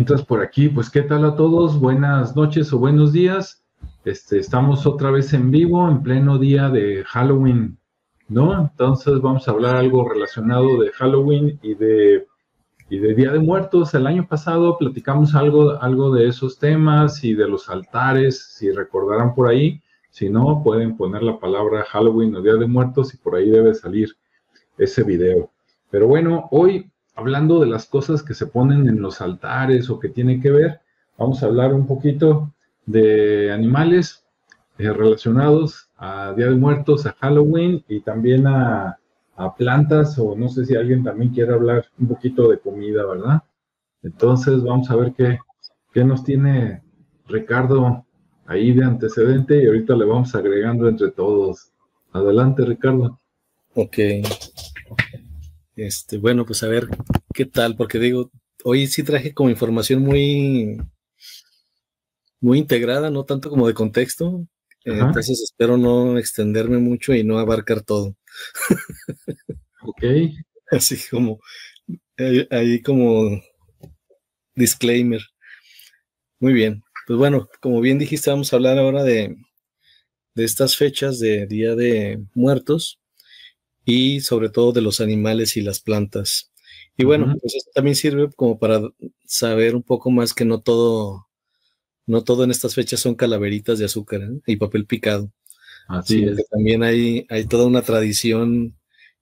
entras por aquí, pues ¿qué tal a todos? Buenas noches o buenos días. Estamos otra vez en vivo, en pleno día de Halloween, ¿no? Entonces vamos a hablar algo relacionado de Halloween y de Día de Muertos. El año pasado platicamos algo de esos temas y de los altares, si recordarán por ahí. Si no, pueden poner la palabra Halloween o Día de Muertos y por ahí debe salir ese video. Pero bueno, hoy hablando de las cosas que se ponen en los altares o que tiene que ver, vamos a hablar un poquito de animales relacionados a Día de Muertos, a Halloween y también a plantas, o no sé si alguien también quiere hablar un poquito de comida, ¿verdad? Entonces vamos a ver qué nos tiene Ricardo ahí de antecedente y ahorita le vamos agregando entre todos. Adelante, Ricardo. Ok, bueno, pues a ver qué tal, porque digo, hoy sí traje como información muy integrada, no tanto como de contexto, entonces espero no extenderme mucho y no abarcar todo. Ok. Así como, ahí como disclaimer. Muy bien, pues bueno, como bien dijiste, vamos a hablar ahora de estas fechas de Día de Muertos y sobre todo de los animales y las plantas. Y bueno, pues esto también sirve como para saber un poco más que no todo en estas fechas son calaveritas de azúcar, ¿eh? Y papel picado, Así sino que es. también hay toda una tradición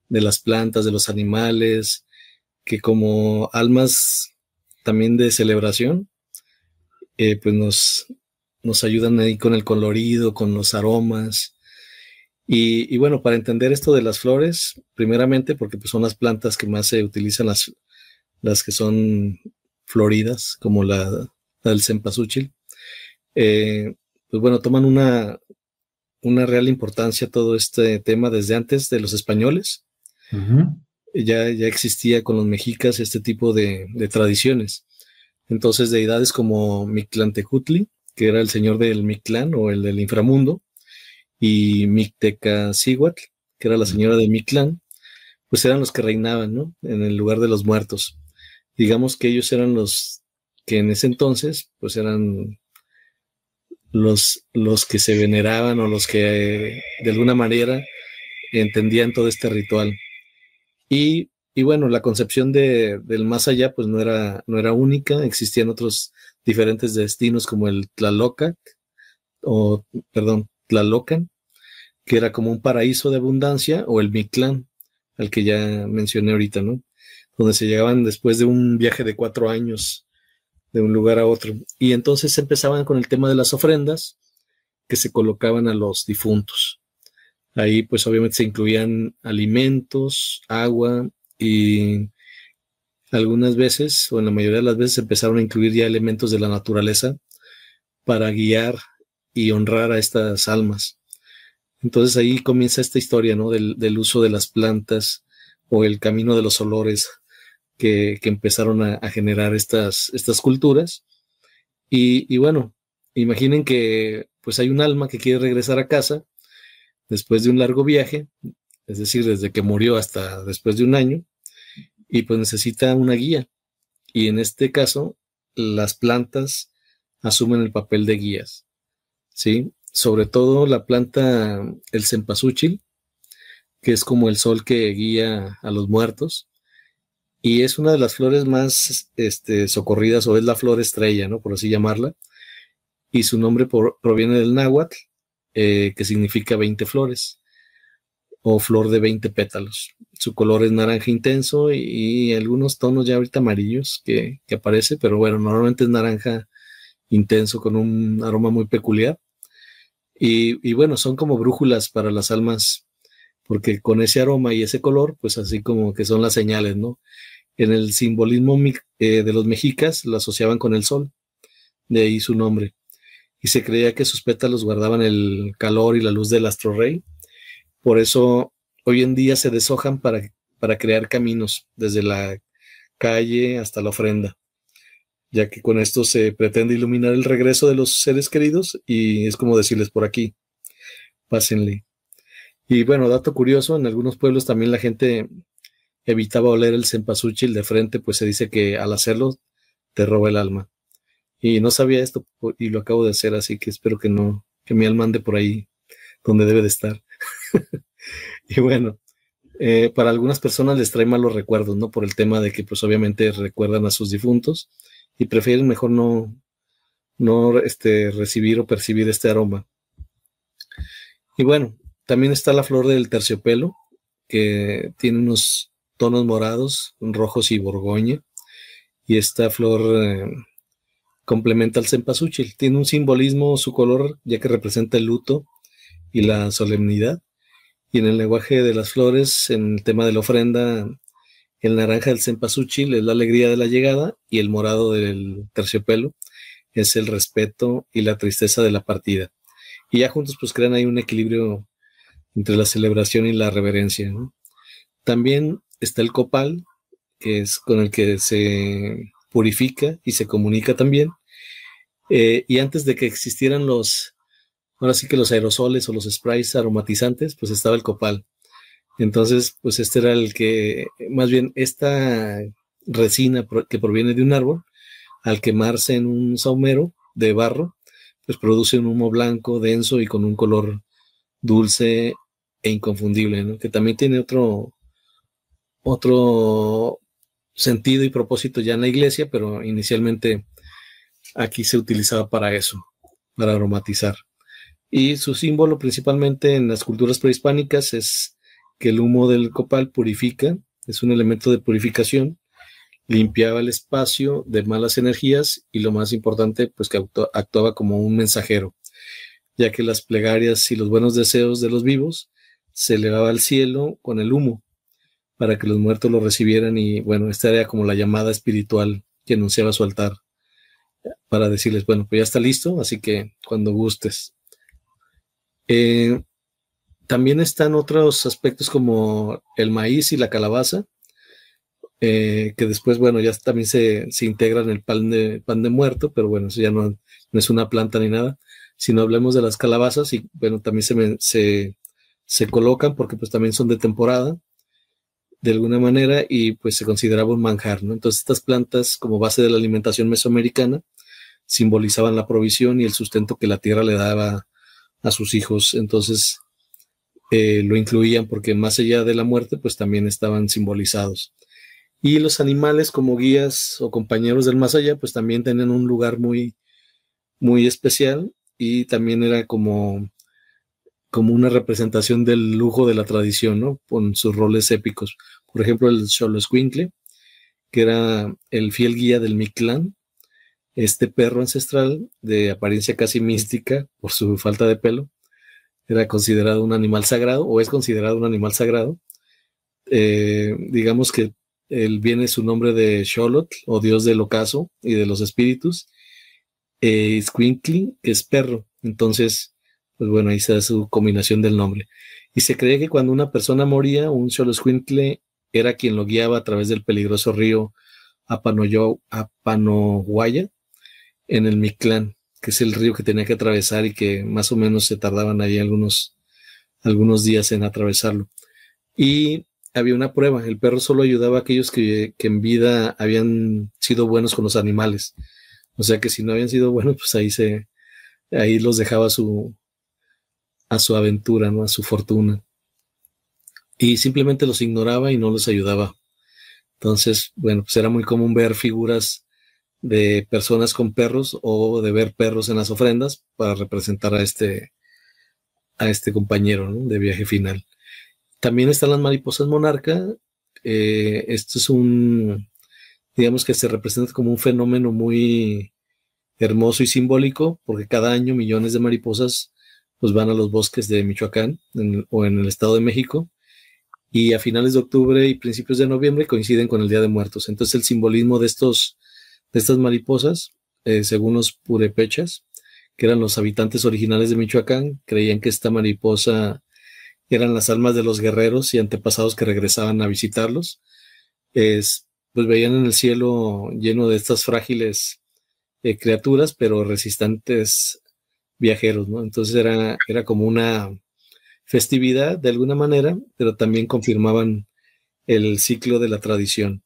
de las plantas, de los animales, que como almas también de celebración, pues nos ayudan ahí con el colorido, con los aromas. Y bueno, para entender esto de las flores, primeramente porque pues son las plantas que más se utilizan, las que son floridas, como la del cempasúchil, pues bueno, toman una real importancia todo este tema desde antes de los españoles. Ya existía con los mexicas este tipo de tradiciones. Entonces, deidades como Mictlantecutli, que era el señor del Mictlán o el del inframundo, y Mictecacihuatl, que era la señora de Mictlán, pues eran los que reinaban, ¿no? En el lugar de los muertos. Digamos que ellos eran los que en ese entonces, pues eran los que se veneraban o los que de alguna manera entendían todo este ritual. Y bueno, la concepción del más allá pues no era única, existían otros diferentes destinos como el Tlalocan, Tlalocan, que era como un paraíso de abundancia, o el Mictlán, al que ya mencioné ahorita, ¿no? Donde se llegaban después de un viaje de 4 años de un lugar a otro. Y entonces empezaban con el tema de las ofrendas que se colocaban a los difuntos. Ahí pues obviamente se incluían alimentos, agua y algunas veces, o en la mayoría de las veces, empezaron a incluir ya elementos de la naturaleza para guiar y honrar a estas almas. Entonces ahí comienza esta historia, ¿no? Del uso de las plantas o el camino de los olores que empezaron a generar estas culturas. Y bueno, imaginen que pues hay un alma que quiere regresar a casa después de un largo viaje, es decir, desde que murió hasta después de un año, y pues necesita una guía. Y en este caso, las plantas asumen el papel de guías, ¿sí? Sobre todo la planta, el cempasúchil, que es como el sol que guía a los muertos, y es una de las flores más socorridas, o es la flor estrella, ¿no? Por así llamarla, y su nombre proviene del náhuatl, que significa 20 flores, o flor de 20 pétalos. Su color es naranja intenso y algunos tonos ya ahorita amarillos que aparece, pero bueno, normalmente es naranja intenso con un aroma muy peculiar. Y bueno, son como brújulas para las almas, porque con ese aroma y ese color, pues así como que son las señales, ¿no? En el simbolismo de los mexicas lo asociaban con el sol, de ahí su nombre. Y se creía que sus pétalos guardaban el calor y la luz del astro rey. Por eso hoy en día se deshojan para crear caminos desde la calle hasta la ofrenda, ya que con esto se pretende iluminar el regreso de los seres queridos y es como decirles por aquí, pásenle. Y bueno, dato curioso, en algunos pueblos también la gente evitaba oler el cempasúchil de frente, pues se dice que al hacerlo te roba el alma. Y no sabía esto y lo acabo de hacer, así que espero que no, que mi alma ande por ahí donde debe de estar. Y bueno, para algunas personas les trae malos recuerdos, ¿no? Por el tema de que pues obviamente recuerdan a sus difuntos y prefieren mejor no recibir o percibir este aroma. Y bueno, también está la flor del terciopelo, que tiene unos tonos morados, rojos y borgoña. Y esta flor complementa al cempasúchil. Tiene un simbolismo su color, ya que representa el luto y la solemnidad. Y en el lenguaje de las flores, en el tema de la ofrenda, el naranja del cempasúchil es la alegría de la llegada y el morado del terciopelo es el respeto y la tristeza de la partida. Y ya juntos pues crean ahí un equilibrio entre la celebración y la reverencia, ¿no? También está el copal, que es con el que se purifica y se comunica también. Y antes de que existieran ahora sí que los aerosoles o los sprays aromatizantes, pues estaba el copal. Entonces, pues este era el que, más bien esta resina que proviene de un árbol, al quemarse en un sahumero de barro, pues produce un humo blanco, denso y con un color dulce e inconfundible, ¿no? Que también tiene otro sentido y propósito ya en la iglesia, pero inicialmente aquí se utilizaba para eso, para aromatizar. Y su símbolo principalmente en las culturas prehispánicas es que el humo del copal purifica, es un elemento de purificación, limpiaba el espacio de malas energías y lo más importante, pues que actuaba como un mensajero, ya que las plegarias y los buenos deseos de los vivos se elevaba al cielo con el humo para que los muertos lo recibieran y bueno, esta era como la llamada espiritual que anunciaba su altar para decirles, bueno, pues ya está listo, así que cuando gustes. También están otros aspectos como el maíz y la calabaza, que después, bueno, ya también se integra en el pan de muerto, pero bueno, eso ya no es una planta ni nada. Si no hablemos de las calabazas, y bueno, también se colocan porque pues también son de temporada, de alguna manera, y pues se consideraba un manjar, ¿no? Entonces estas plantas, como base de la alimentación mesoamericana, simbolizaban la provisión y el sustento que la tierra le daba a sus hijos. Entonces lo incluían porque más allá de la muerte, pues también estaban simbolizados. Y los animales como guías o compañeros del más allá, pues también tenían un lugar muy, muy especial y también era como una representación del lujo de la tradición, ¿no? Con sus roles épicos. Por ejemplo, el Xoloitzcuintle, que era el fiel guía del Mictlán, este perro ancestral de apariencia casi mística por su falta de pelo, era considerado un animal sagrado o es considerado un animal sagrado. Digamos que él viene su nombre de Xolotl o dios del ocaso y de los espíritus. Itzcuintli, que es perro. Entonces, pues bueno, ahí se da su combinación del nombre. Y se cree que cuando una persona moría, un Xoloitzcuintle era quien lo guiaba a través del peligroso río Apanohuaya en el Mictlán, que es el río que tenía que atravesar y que más o menos se tardaban ahí algunos días en atravesarlo. Y había una prueba, el perro solo ayudaba a aquellos que en vida habían sido buenos con los animales. O sea que si no habían sido buenos, pues ahí los dejaba a su aventura, ¿no? A su fortuna. Y simplemente los ignoraba y no los ayudaba. Entonces, bueno, pues era muy común ver figuras de personas con perros o de ver perros en las ofrendas para representar a este compañero, ¿no? De viaje final. También están las mariposas monarca. Esto es digamos que se representa como un fenómeno muy hermoso y simbólico, porque cada año millones de mariposas pues van a los bosques de Michoacán o en el Estado de México, y a finales de octubre y principios de noviembre coinciden con el Día de Muertos. Entonces el simbolismo de estas mariposas, según los purépechas, que eran los habitantes originales de Michoacán, creían que esta mariposa eran las almas de los guerreros y antepasados que regresaban a visitarlos. Pues veían en el cielo lleno de estas frágiles criaturas, pero resistentes viajeros, ¿no? Entonces era como una festividad de alguna manera, pero también confirmaban el ciclo de la tradición.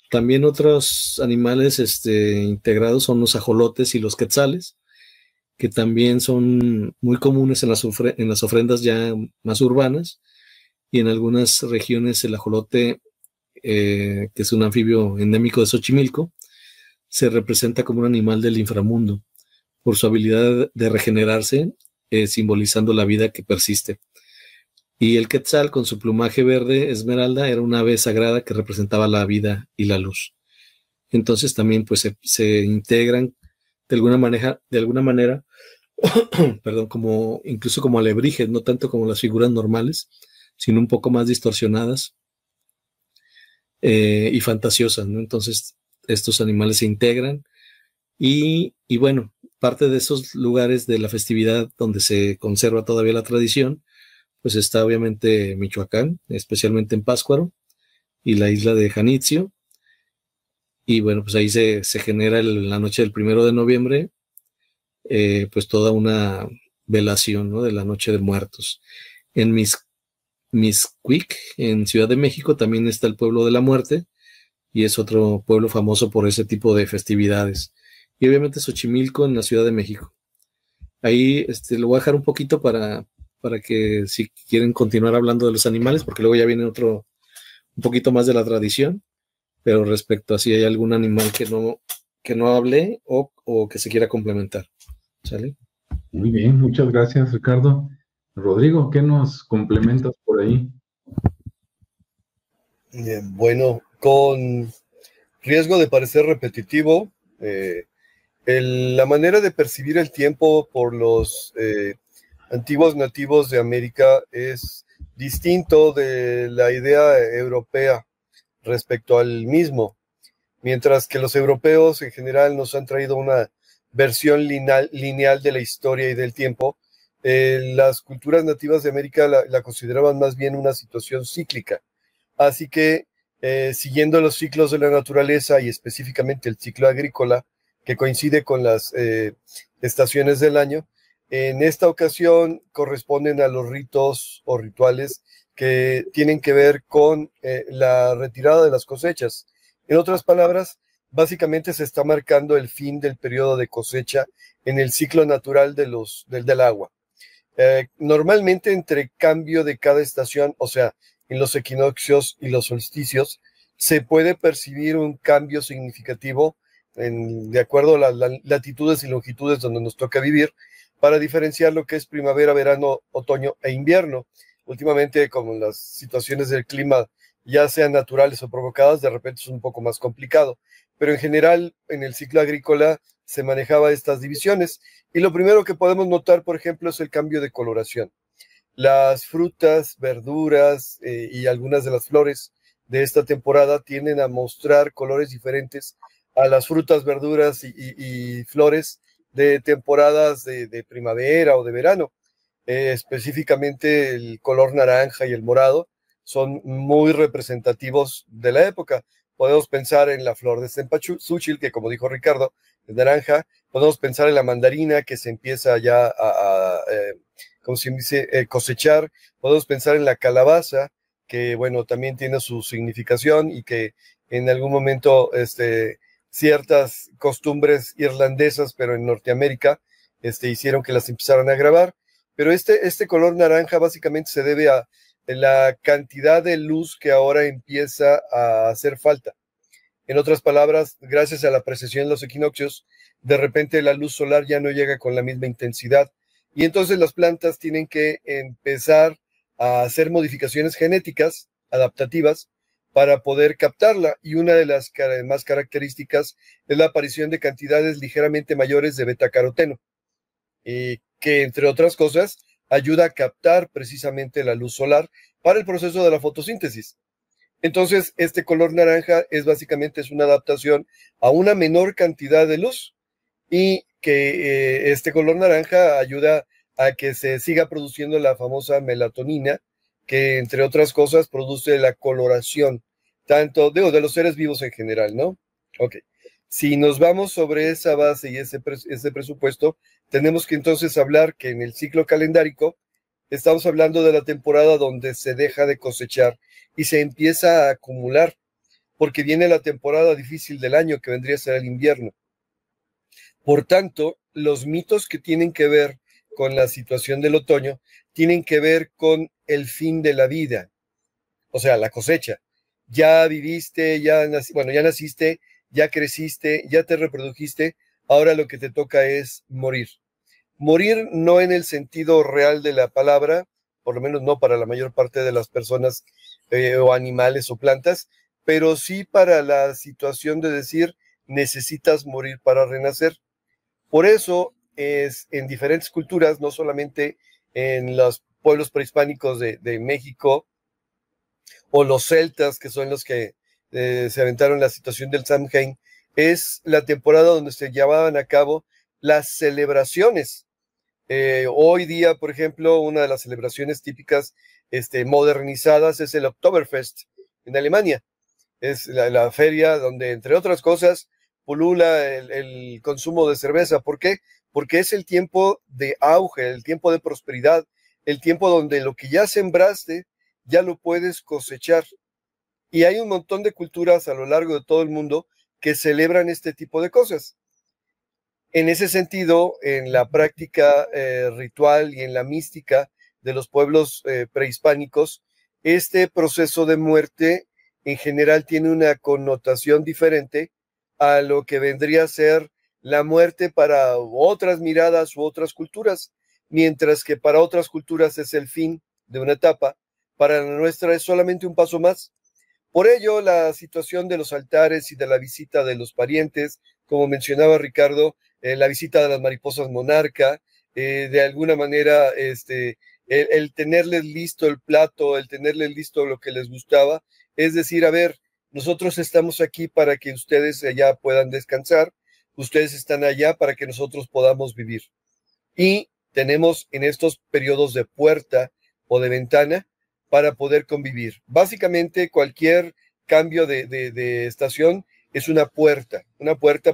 También otros animales integrados son los ajolotes y los quetzales, que también son muy comunes en las ofrendas ya más urbanas, y en algunas regiones el ajolote, que es un anfibio endémico de Xochimilco, se representa como un animal del inframundo por su habilidad de regenerarse, simbolizando la vida que persiste. Y el quetzal, con su plumaje verde esmeralda, era una ave sagrada que representaba la vida y la luz. Entonces también pues se integran de alguna manera, perdón, incluso como alebrijes, no tanto como las figuras normales, sino un poco más distorsionadas y fantasiosas, ¿no? Entonces estos animales se integran y bueno, parte de esos lugares de la festividad donde se conserva todavía la tradición, pues está obviamente Michoacán, especialmente en Pátzcuaro y la isla de Janitzio. Y bueno, pues ahí se genera la noche del 1 de noviembre, pues toda una velación, ¿no?, de la Noche de Muertos. En Mixquic, en Ciudad de México, también está el Pueblo de la Muerte, y es otro pueblo famoso por ese tipo de festividades. Y obviamente Xochimilco en la Ciudad de México. Ahí lo voy a dejar un poquito para que si quieren continuar hablando de los animales, porque luego ya viene un poquito más de la tradición, pero respecto a si hay algún animal que no hable o que se quiera complementar. ¿Sale? Muy bien, muchas gracias, Ricardo. Rodrigo, ¿qué nos complementas por ahí? Bueno, con riesgo de parecer repetitivo, la manera de percibir el tiempo por los antiguos nativos de América es distinto de la idea europea respecto al mismo. Mientras que los europeos en general nos han traído una versión lineal de la historia y del tiempo, las culturas nativas de América la consideraban más bien una situación cíclica. Así que, siguiendo los ciclos de la naturaleza y específicamente el ciclo agrícola, que coincide con las estaciones del año, en esta ocasión corresponden a los ritos o rituales que tienen que ver con la retirada de las cosechas. En otras palabras, básicamente se está marcando el fin del periodo de cosecha en el ciclo natural del agua. Normalmente entre cambio de cada estación, o sea, en los equinoccios y los solsticios, se puede percibir un cambio significativo de acuerdo a las latitudes y longitudes donde nos toca vivir, para diferenciar lo que es primavera, verano, otoño e invierno. Últimamente, como las situaciones del clima, ya sean naturales o provocadas, de repente es un poco más complicado. Pero en general, en el ciclo agrícola se manejaba estas divisiones. Y lo primero que podemos notar, por ejemplo, es el cambio de coloración. Las frutas, verduras y algunas de las flores de esta temporada tienden a mostrar colores diferentes a las frutas, verduras y flores de temporadas de primavera o de verano. Específicamente el color naranja y el morado son muy representativos de la época. Podemos pensar en la flor de cempasúchil, que como dijo Ricardo, es naranja. Podemos pensar en la mandarina, que se empieza ya como se dice, cosechar. Podemos pensar en la calabaza, que bueno, también tiene su significación y que en algún momento ciertas costumbres irlandesas, pero en Norteamérica, hicieron que las empezaran a grabar. Pero este color naranja básicamente se debe a la cantidad de luz que ahora empieza a hacer falta. En otras palabras, gracias a la precesión de los equinoccios, de repente la luz solar ya no llega con la misma intensidad. Y entonces las plantas tienen que empezar a hacer modificaciones genéticas adaptativas para poder captarla. Y una de las más características es la aparición de cantidades ligeramente mayores de betacaroteno, que entre otras cosas ayuda a captar precisamente la luz solar para el proceso de la fotosíntesis. Entonces, este color naranja básicamente una adaptación a una menor cantidad de luz, y que este color naranja ayuda a que se siga produciendo la famosa melatonina, que entre otras cosas produce la coloración, tanto de los seres vivos en general, ¿no? Ok. Si nos vamos sobre esa base y ese presupuesto, tenemos que entonces hablar que en el ciclo calendárico estamos hablando de la temporada donde se deja de cosechar y se empieza a acumular. porque viene la temporada difícil del año, que vendría a ser el invierno. Por tanto, los mitos que tienen que ver con la situación del otoño tienen que ver con el fin de la vida, o sea, la cosecha. Ya viviste, ya naciste, ya creciste, ya te reprodujiste, ahora lo que te toca es morir. Morir no en el sentido real de la palabra, por lo menos no para la mayor parte de las personas o animales o plantas, pero sí para la situación de decir, necesitas morir para renacer. Por eso es en diferentes culturas, no solamente en los pueblos prehispánicos de México o los celtas, que son los que se aventaron la situación del Samhain, es la temporada donde se llevaban a cabo las celebraciones. Hoy día, por ejemplo, una de las celebraciones típicas modernizadas es el Oktoberfest en Alemania. Es la feria donde, entre otras cosas, pulula el consumo de cerveza. ¿Por qué? Porque es el tiempo de auge, el tiempo de prosperidad, el tiempo donde lo que ya sembraste ya lo puedes cosechar. Y hay un montón de culturas a lo largo de todo el mundo que celebran este tipo de cosas. En ese sentido, en la práctica ritual y en la mística de los pueblos prehispánicos, este proceso de muerte en general tiene una connotación diferente a lo que vendría a ser la muerte para otras miradas u otras culturas, mientras que para otras culturas es el fin de una etapa, para la nuestra es solamente un paso más. Por ello, la situación de los altares y de la visita de los parientes, como mencionaba Ricardo, la visita de las mariposas monarca, de alguna manera el tenerles listo el plato, el tenerles listo lo que les gustaba, es decir, a ver, nosotros estamos aquí para que ustedes allá puedan descansar, ustedes están allá para que nosotros podamos vivir. Y tenemos en estos periodos de puerta o de ventana para poder convivir. Básicamente cualquier cambio de estación es una puerta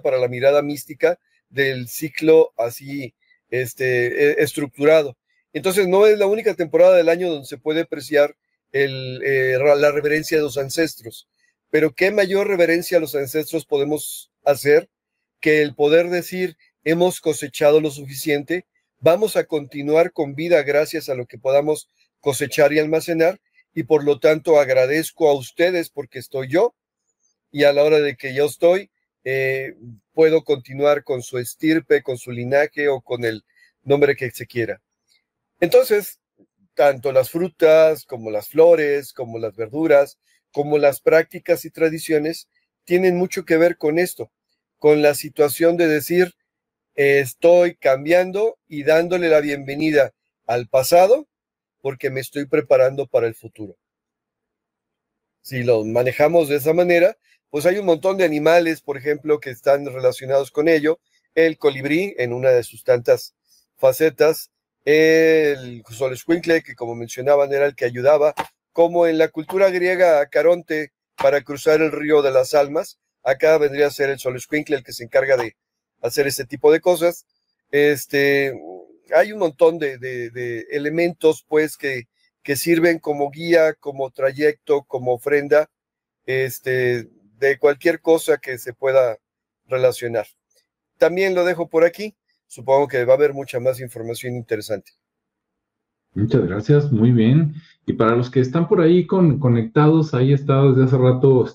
para la mirada mística del ciclo así estructurado. Entonces no es la única temporada del año donde se puede apreciar la reverencia de los ancestros, pero qué mayor reverencia a los ancestros podemos hacer que el poder decir hemos cosechado lo suficiente, vamos a continuar con vida gracias a lo que podamos cosechar y almacenar, y por lo tanto agradezco a ustedes porque estoy yo, y a la hora de que yo estoy, puedo continuar con su estirpe, con su linaje o con el nombre que se quiera. Entonces, tanto las frutas como las flores, como las verduras, como las prácticas y tradiciones tienen mucho que ver con esto, con la situación de decir, estoy cambiando y dándole la bienvenida al pasado porque me estoy preparando para el futuro. Si lo manejamos de esa manera, pues hay un montón de animales, por ejemplo, que están relacionados con ello. El colibrí, en una de sus tantas facetas, el Xoloscuincle, que como mencionaban era el que ayudaba, como en la cultura griega a Caronte para cruzar el río de las almas, acá vendría a ser el Xoloscuincle el que se encarga de hacer este tipo de cosas. Hay un montón de elementos, pues, que sirven como guía, como trayecto, como ofrenda, de cualquier cosa que se pueda relacionar. También lo dejo por aquí. Supongo que va a haber mucha más información interesante. Muchas gracias, muy bien. Y para los que están por ahí conectados, ahí está desde hace rato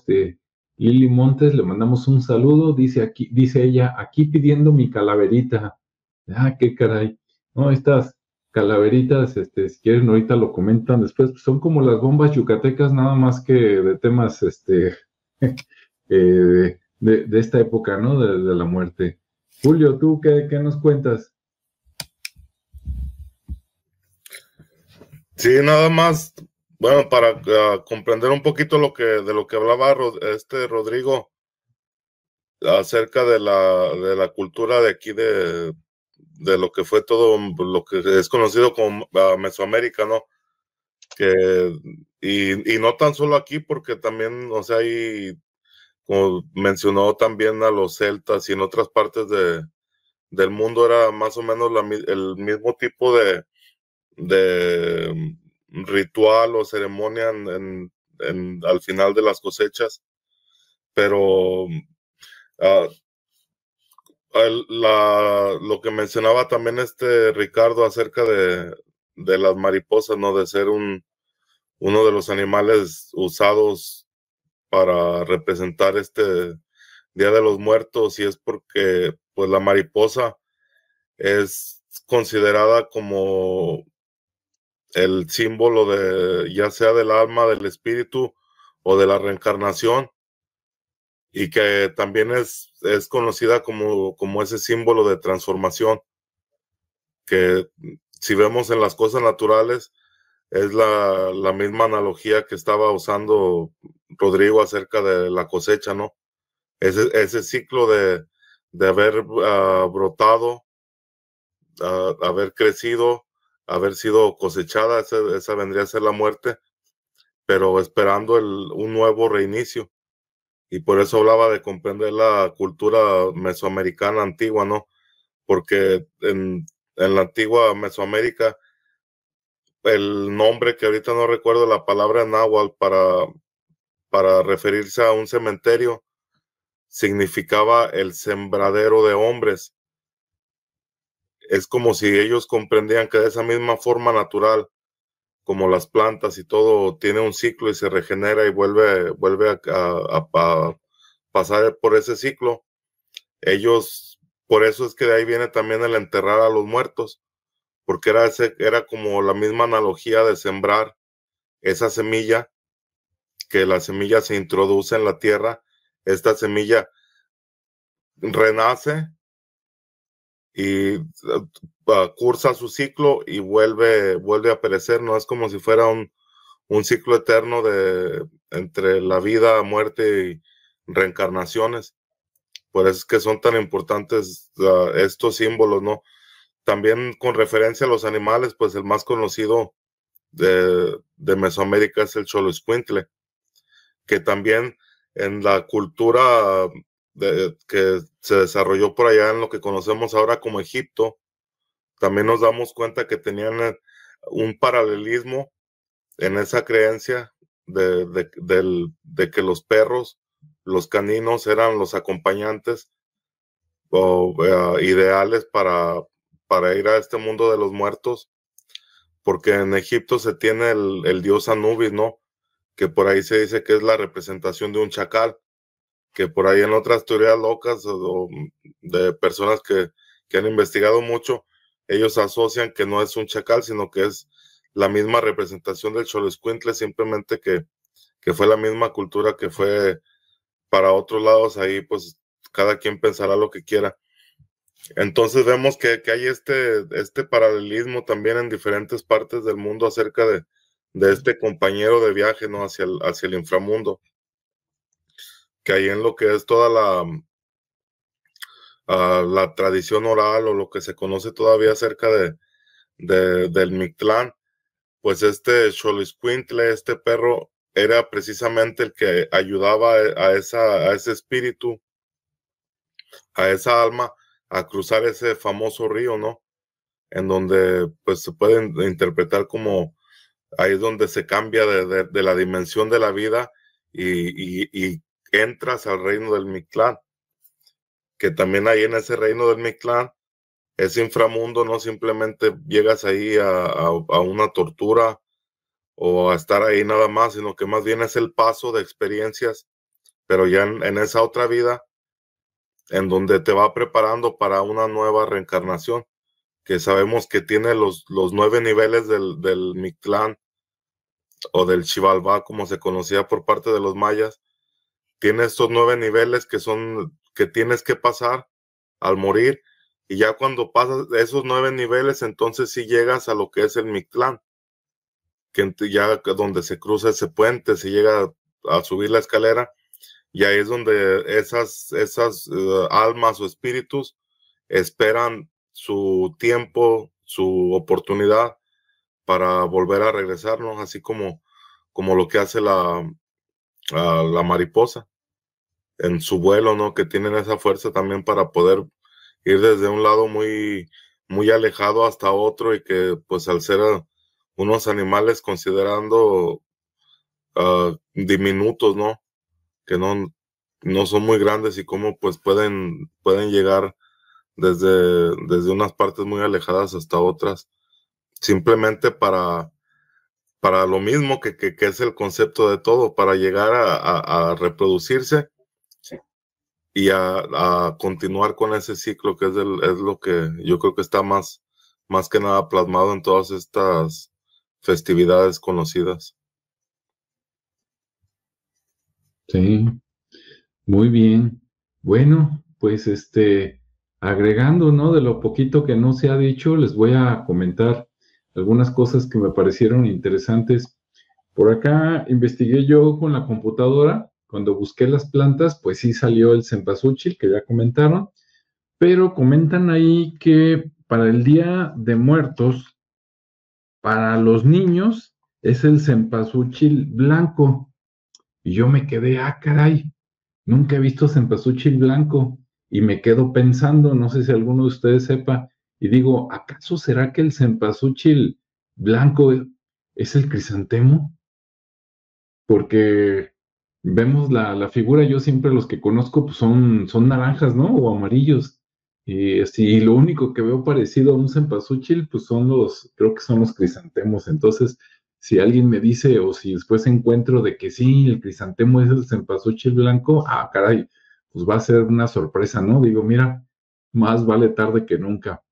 Lili Montes, le mandamos un saludo, dice ella, aquí pidiendo mi calaverita. Ah, qué caray. No, estas calaveritas, si quieren, ahorita lo comentan después, pues son como las bombas yucatecas, nada más que de temas de esta época, ¿no? De la muerte. Julio, ¿tú qué nos cuentas? Sí, nada más, bueno, para comprender un poquito de lo que hablaba Rodrigo acerca de la cultura de aquí de lo que fue todo lo que es conocido como Mesoamérica, ¿no? Y no tan solo aquí, porque también, o sea, como mencionó también a los celtas y en otras partes del mundo era más o menos el mismo tipo de ritual o ceremonia al final de las cosechas. pero lo que mencionaba también Ricardo acerca de las mariposas, ¿no? De ser uno de los animales usados para representar este Día de los Muertos, y es porque pues la mariposa es considerada como el símbolo de, ya sea del alma, del espíritu o de la reencarnación, y que también es conocida como ese símbolo de transformación, que si vemos en las cosas naturales, es la misma analogía que estaba usando Rodrigo acerca de la cosecha, ¿no? Ese ciclo de haber brotado, haber crecido, haber sido cosechada, esa vendría a ser la muerte, pero esperando un nuevo reinicio. Y por eso hablaba de comprender la cultura mesoamericana antigua, ¿no? Porque en la antigua Mesoamérica, el nombre que ahorita no recuerdo, la palabra náhuatl para referirse a un cementerio, significaba el sembradero de hombres. Es como si ellos comprendían que de esa misma forma natural, como las plantas y todo, tiene un ciclo y se regenera y vuelve a pasar por ese ciclo. Ellos, por eso es que de ahí viene también el enterrar a los muertos, porque era como la misma analogía de sembrar esa semilla, que la semilla se introduce en la tierra, esta semilla renace y cursa su ciclo y vuelve a perecer, no es como si fuera un ciclo eterno entre la vida, muerte y reencarnaciones. Por eso es que son tan importantes estos símbolos, ¿no? También con referencia a los animales, pues el más conocido de Mesoamérica es el Xoloitzcuintle, que también en la cultura que se desarrolló por allá en lo que conocemos ahora como Egipto, también nos damos cuenta que tenían un paralelismo en esa creencia de que los perros, los caninos, eran los acompañantes o ideales para ir a este mundo de los muertos, porque en Egipto se tiene el dios Anubis, ¿no? Que por ahí se dice que es la representación de un chacal, que por ahí en otras teorías locas o de personas que han investigado mucho, ellos asocian que no es un chacal, sino que es la misma representación del Xoloitzcuintle, simplemente que fue la misma cultura que fue para otros lados. Ahí pues cada quien pensará lo que quiera. Entonces vemos que hay este paralelismo también en diferentes partes del mundo acerca de este compañero de viaje, ¿no? Hacia el inframundo, que hay en lo que es toda la tradición oral o lo que se conoce todavía acerca del Mictlán, pues este Xoloitzcuintle, este perro, era precisamente el que ayudaba a ese espíritu, a esa alma, a cruzar ese famoso río, ¿no? En donde pues se puede interpretar como ahí es donde se cambia de la dimensión de la vida y entras al reino del Mictlán, que también ahí en ese reino del Mictlán, ese inframundo, no simplemente llegas ahí a una tortura o a estar ahí nada más, sino que más bien es el paso de experiencias, pero ya en esa otra vida, en donde te va preparando para una nueva reencarnación, que sabemos que tiene los 9 niveles del Mictlán o del Xibalbá, como se conocía por parte de los mayas. Tiene estos 9 niveles que tienes que pasar al morir, y ya cuando pasas esos 9 niveles, entonces sí llegas a lo que es el Mictlán, que ya donde se cruza ese puente, se llega a subir la escalera, y ahí es donde esas almas o espíritus esperan su tiempo, su oportunidad para volver a regresarnos, así como lo que hace la mariposa en su vuelo, ¿no? Que tienen esa fuerza también para poder ir desde un lado muy, muy alejado hasta otro, y que pues al ser unos animales considerando diminutos, ¿no? Que no no son muy grandes y cómo pues pueden llegar desde unas partes muy alejadas hasta otras, simplemente para lo mismo que es el concepto de todo, para llegar a reproducirse y a continuar con ese ciclo que es lo que yo creo que está más que nada plasmado en todas estas festividades conocidas. Sí, muy bien. Bueno, pues agregando, ¿no? De lo poquito que no se ha dicho, les voy a comentar algunas cosas que me parecieron interesantes. Por acá investigué yo con la computadora, cuando busqué las plantas, pues sí salió el cempasúchil, que ya comentaron, pero comentan ahí que para el Día de Muertos, para los niños, es el cempasúchil blanco. Y yo me quedé, caray, nunca he visto cempasúchil blanco. Y me quedo pensando, no sé si alguno de ustedes sepa, y digo, ¿acaso será que el cempasúchil blanco es el crisantemo? Porque vemos la figura, yo siempre los que conozco pues son naranjas, ¿no? O amarillos. Y si lo único que veo parecido a un cempasúchil, pues creo que son los crisantemos. Entonces, si alguien me dice, o si después encuentro de que sí, el crisantemo es el cempasúchil blanco, caray, pues va a ser una sorpresa, ¿no? Digo, mira, más vale tarde que nunca.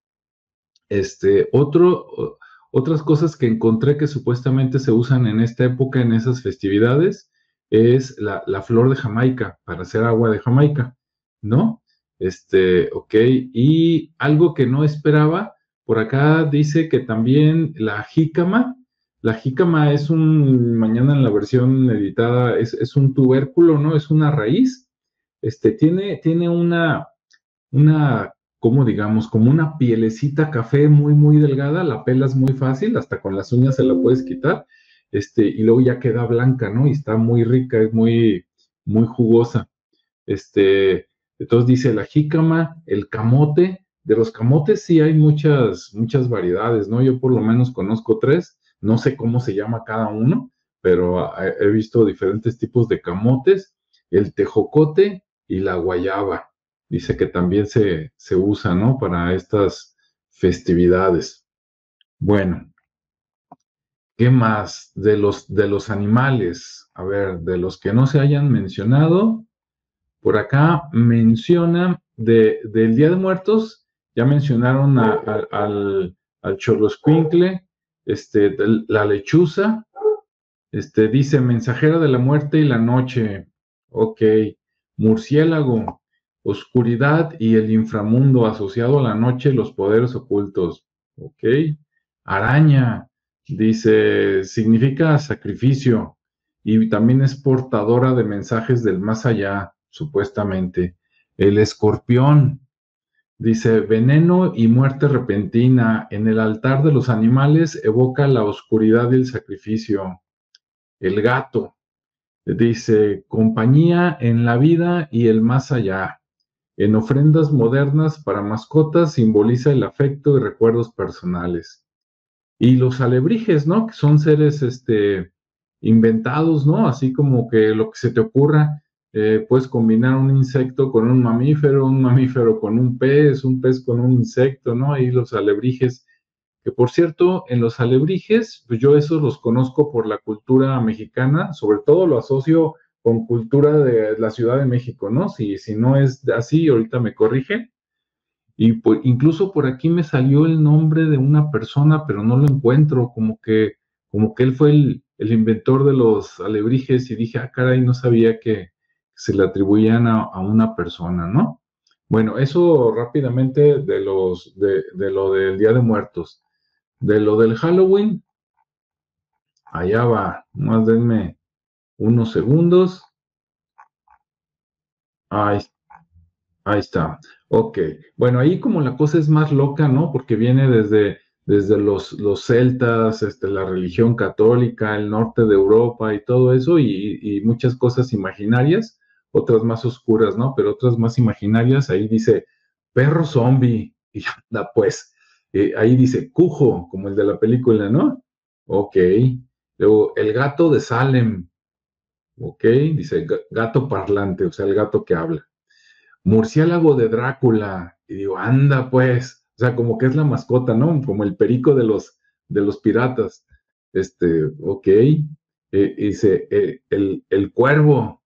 Otras cosas que encontré que supuestamente se usan en esta época, en esas festividades, es la flor de Jamaica, para hacer agua de Jamaica, ¿no? Ok, y algo que no esperaba, por acá dice que también la jícama es mañana en la versión editada, es un tubérculo, ¿no? Es una raíz, tiene una, como digamos, como una pielecita café muy, muy delgada, la pelas muy fácil, hasta con las uñas se la puedes quitar, y luego ya queda blanca, ¿no? Y está muy rica, es muy, muy jugosa. Entonces dice la jícama, el camote, de los camotes sí hay muchas, muchas variedades, ¿no? Yo por lo menos conozco 3, no sé cómo se llama cada uno, pero he visto diferentes tipos de camotes, el tejocote y la guayaba. Dice que también se usa, ¿no? Para estas festividades. Bueno, ¿qué más? De los animales, a ver, de los que no se hayan mencionado, por acá menciona del Día de Muertos, ya mencionaron al Xoloscuincle, la lechuza, dice mensajera de la muerte y la noche, ok, murciélago, oscuridad y el inframundo asociado a la noche y los poderes ocultos, ok, araña, dice, significa sacrificio y también es portadora de mensajes del más allá, supuestamente. El escorpión, dice, veneno y muerte repentina en el altar de los animales evoca la oscuridad y el sacrificio. El gato, dice, compañía en la vida y el más allá. En ofrendas modernas para mascotas simboliza el afecto y recuerdos personales. Y los alebrijes, ¿no? Que son seres inventados, ¿no? Así como que lo que se te ocurra, puedes combinar un insecto con un mamífero con un pez con un insecto, ¿no? Ahí los alebrijes, que por cierto, en los alebrijes, pues yo esos los conozco por la cultura mexicana, sobre todo lo asocio con cultura de la Ciudad de México, ¿no? Si no es así, ahorita me corrigen. Y incluso por aquí me salió el nombre de una persona, pero no lo encuentro, como que él fue el inventor de los alebrijes y dije, caray, no sabía que se le atribuían a una persona, ¿no? Bueno, eso rápidamente de lo del Día de Muertos. De lo del Halloween, allá va, más denme unos segundos. Ahí Ahí está. Ok. Bueno, ahí como la cosa es más loca, ¿no? Porque viene desde los celtas, la religión católica, el norte de Europa y todo eso, y muchas cosas imaginarias, otras más oscuras, ¿no? Pero otras más imaginarias, ahí dice perro zombie, y anda, pues, ahí dice cujo, como el de la película, ¿no? Ok. Luego, el gato de Salem, Ok, dice gato parlante, o sea, el gato que habla. Murciélago de Drácula. Y digo, anda pues, o sea, como que es la mascota, ¿no? Como el perico de los piratas. Ok. Dice, el cuervo,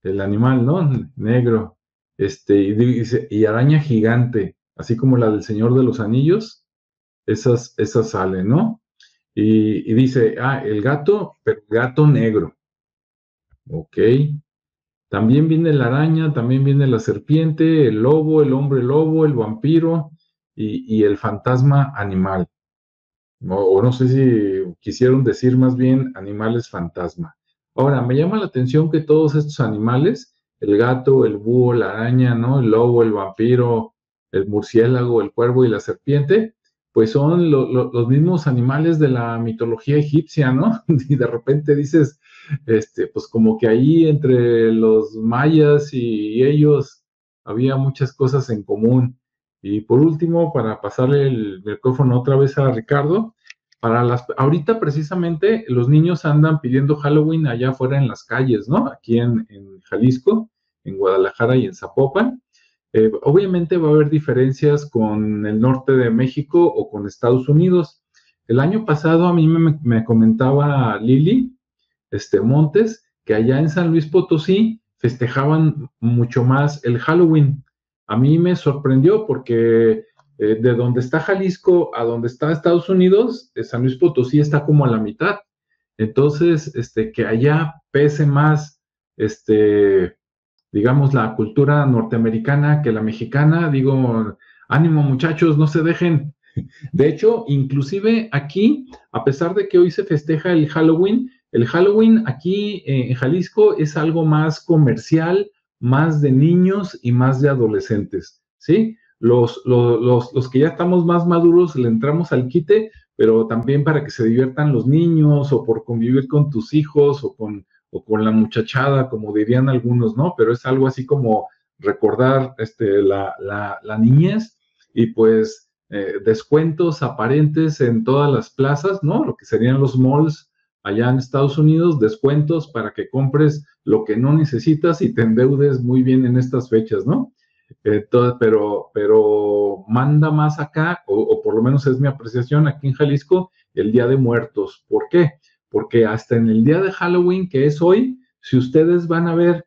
el animal, ¿no? Negro. Y dice, y araña gigante, así como la del Señor de los Anillos, esas salen, ¿no? Y dice, el gato, pero gato negro. Ok. También viene la araña, también viene la serpiente, el lobo, el hombre lobo, el vampiro y el fantasma animal. O no sé si quisieron decir más bien animales fantasma. Ahora, me llama la atención que todos estos animales, el gato, el búho, la araña, ¿no? El lobo, el vampiro, el murciélago, el cuervo y la serpiente, pues son los mismos animales de la mitología egipcia, ¿no? Y de repente dices, pues como que ahí entre los mayas y ellos había muchas cosas en común. Y por último, para pasarle el micrófono otra vez a Ricardo, ahorita precisamente los niños andan pidiendo Halloween allá afuera en las calles, ¿no? Aquí en Jalisco, en Guadalajara y en Zapopan. Obviamente va a haber diferencias con el norte de México o con Estados Unidos. El año pasado a mí me comentaba Lili Montes que allá en San Luis Potosí festejaban mucho más el Halloween. A mí me sorprendió porque de donde está Jalisco a donde está Estados Unidos, San Luis Potosí está como a la mitad. Entonces, que allá pese más, digamos, la cultura norteamericana que la mexicana, digo, ánimo muchachos, no se dejen. De hecho, inclusive aquí, a pesar de que hoy se festeja el Halloween aquí en Jalisco es algo más comercial, más de niños y más de adolescentes, ¿sí? Los que ya estamos más maduros le entramos al quite, pero también para que se diviertan los niños o por convivir con tus hijos o con la muchachada, como dirían algunos, ¿no? Pero es algo así como recordar la niñez y pues descuentos aparentes en todas las plazas, ¿no? Lo que serían los malls allá en Estados Unidos, descuentos para que compres lo que no necesitas y te endeudes muy bien en estas fechas, ¿no? Pero manda más acá, o por lo menos es mi apreciación aquí en Jalisco, el Día de Muertos. ¿Por qué? Porque hasta en el día de Halloween, que es hoy, si ustedes van a ver,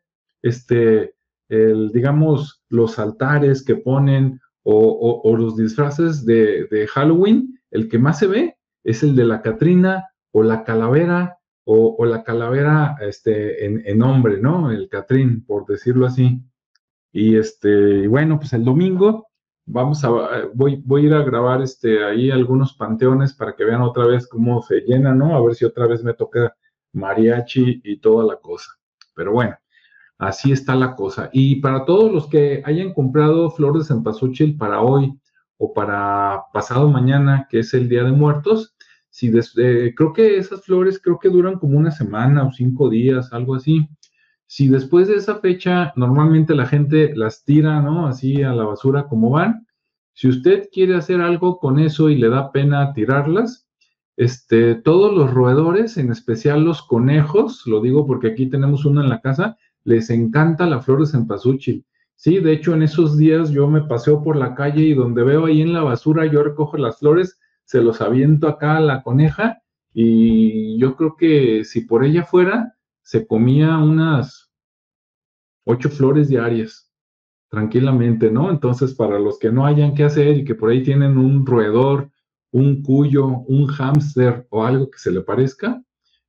digamos, los altares que ponen o los disfraces de Halloween, el que más se ve es el de la Catrina o la calavera o la calavera en hombre, ¿no? El Catrín, por decirlo así. Y bueno, pues el domingo voy a ir a grabar ahí algunos panteones para que vean otra vez cómo se llena, ¿no? A ver si otra vez me toca mariachi y toda la cosa. Pero bueno, así está la cosa. Y para todos los que hayan comprado flores de cempasúchil para hoy o para pasado mañana, que es el Día de Muertos, creo que esas flores creo que duran como una semana o 5 días, algo así. Si después de esa fecha normalmente la gente las tira, ¿no? Así a la basura como van. Si usted quiere hacer algo con eso y le da pena tirarlas, todos los roedores, en especial los conejos, lo digo porque aquí tenemos uno en la casa, les encanta la flor de cempasúchil. Sí, de hecho en esos días yo me paseo por la calle y donde veo ahí en la basura yo recojo las flores, se los aviento acá a la coneja y yo creo que si por ella fuera, se comía unas 8 flores diarias, tranquilamente, ¿no? Entonces, para los que no hayan qué hacer y que por ahí tienen un roedor, un cuyo, un hámster o algo que se le parezca,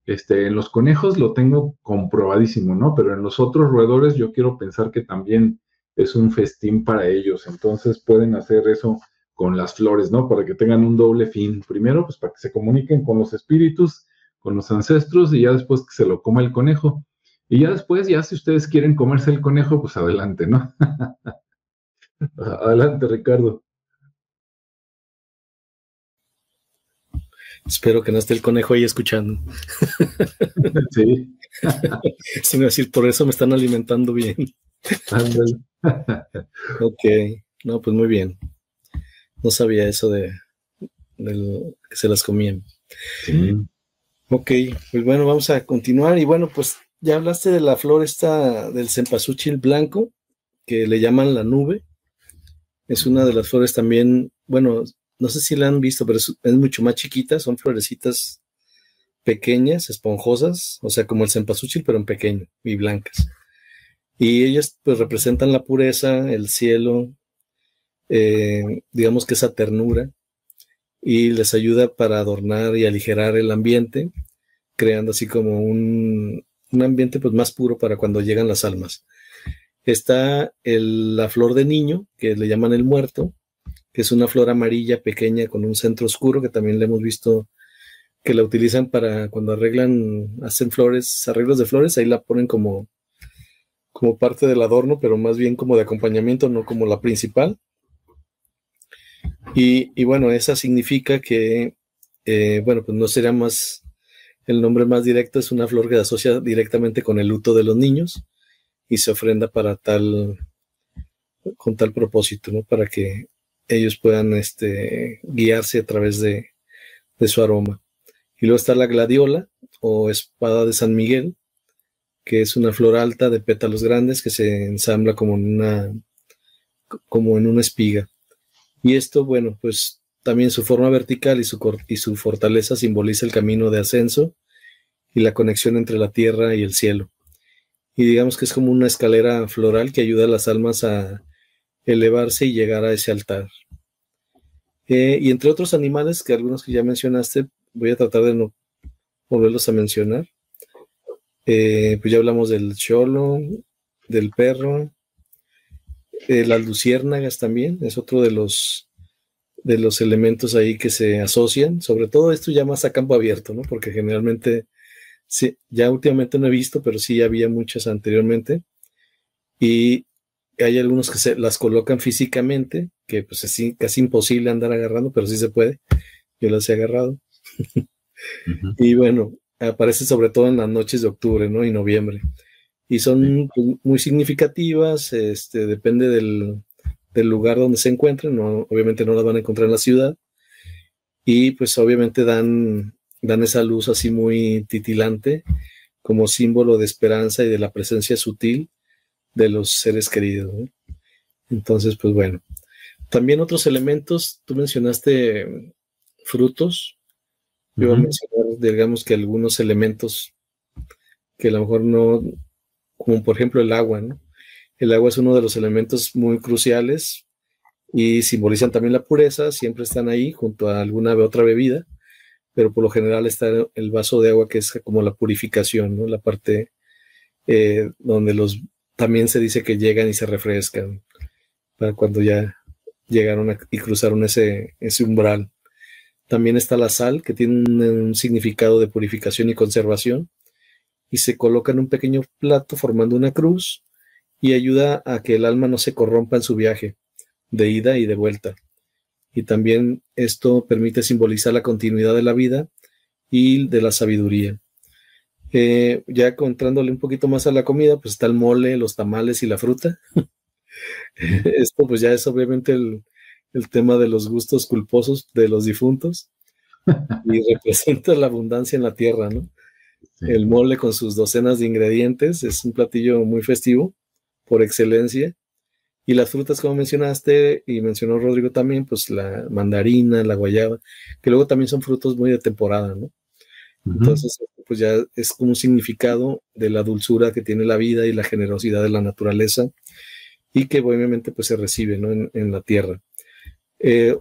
en los conejos lo tengo comprobadísimo, ¿no? Pero en los otros roedores yo quiero pensar que también es un festín para ellos. Entonces pueden hacer eso con las flores, ¿no? Para que tengan un doble fin. Primero, pues para que se comuniquen con los espíritus, con los ancestros y ya después que se lo coma el conejo. Y ya después, ya si ustedes quieren comerse el conejo, pues adelante, ¿no? Adelante, Ricardo. Espero que no esté el conejo ahí escuchando. Sí. Sin decir, por eso me están alimentando bien. Ándale. Ok, no, pues muy bien. No sabía eso de que se las comían. Sí. Ok, pues bueno, vamos a continuar. Y bueno, pues ya hablaste de la flor esta del cempasúchil blanco, que le llaman la nube. Es una de las flores también, bueno, no sé si la han visto, pero es mucho más chiquita, son florecitas pequeñas, esponjosas, o sea, como el cempasúchil, pero en pequeño y blancas. Y ellas pues representan la pureza, el cielo, digamos que esa ternura, y les ayuda para adornar y aligerar el ambiente, creando así como un ambiente pues más puro para cuando llegan las almas. Está la flor de niño, que le llaman el muerto, que es una flor amarilla pequeña con un centro oscuro, que también le hemos visto que la utilizan para cuando hacen flores, arreglos de flores, ahí la ponen como parte del adorno, pero más bien como de acompañamiento, no como la principal. Y bueno, esa significa que, bueno, pues no sería más, el nombre más directo, es una flor que se asocia directamente con el luto de los niños y se ofrenda con tal propósito, ¿no? Para que ellos puedan guiarse a través de su aroma. Y luego está la gladiola o espada de San Miguel, que es una flor alta de pétalos grandes que se ensambla como en una espiga. Y esto, bueno, pues también su forma vertical y su fortaleza simboliza el camino de ascenso y la conexión entre la tierra y el cielo. Y digamos que es como una escalera floral que ayuda a las almas a elevarse y llegar a ese altar. Y entre otros animales, que algunos que ya mencionaste, voy a tratar de no volverlos a mencionar. Pues ya hablamos del cholo, del perro, las luciérnagas también, es otro de los elementos ahí que se asocian, sobre todo esto ya más a campo abierto, ¿no? Porque generalmente, sí, ya últimamente no he visto, pero sí había muchas anteriormente, y hay algunos que se las colocan físicamente, que pues es casi imposible andar agarrando, pero sí se puede, yo las he agarrado. Uh-huh. Y bueno, aparece sobre todo en las noches de octubre, ¿no? Y noviembre. Y son muy significativas, depende del lugar donde se encuentren, no, obviamente no las van a encontrar en la ciudad, y pues obviamente dan esa luz así muy titilante, como símbolo de esperanza y de la presencia sutil de los seres queridos, ¿no? Entonces, pues bueno. También otros elementos, tú mencionaste frutos, yo voy a mencionar, digamos que algunos elementos que a lo mejor no, como por ejemplo el agua, ¿no? El agua es uno de los elementos muy cruciales y simbolizan también la pureza, siempre están ahí junto a alguna otra bebida, pero por lo general está el vaso de agua que es como la purificación, ¿no? La parte donde también se dice que llegan y se refrescan para cuando ya llegaron y cruzaron ese umbral. También está la sal, que tiene un significado de purificación y conservación, y se coloca en un pequeño plato formando una cruz y ayuda a que el alma no se corrompa en su viaje de ida y de vuelta. Y también esto permite simbolizar la continuidad de la vida y de la sabiduría. Ya entrándole un poquito más a la comida, pues está el mole, los tamales y la fruta. Esto pues ya es obviamente el tema de los gustos culposos de los difuntos y representa la abundancia en la tierra, ¿no? Sí. El mole con sus docenas de ingredientes es un platillo muy festivo por excelencia, y las frutas, como mencionaste y mencionó Rodrigo también, pues la mandarina, la guayaba, que luego también son frutos muy de temporada, ¿no? Uh-huh. Entonces pues ya es como un significado de la dulzura que tiene la vida y la generosidad de la naturaleza, y que obviamente pues se recibe, ¿no? en la tierra.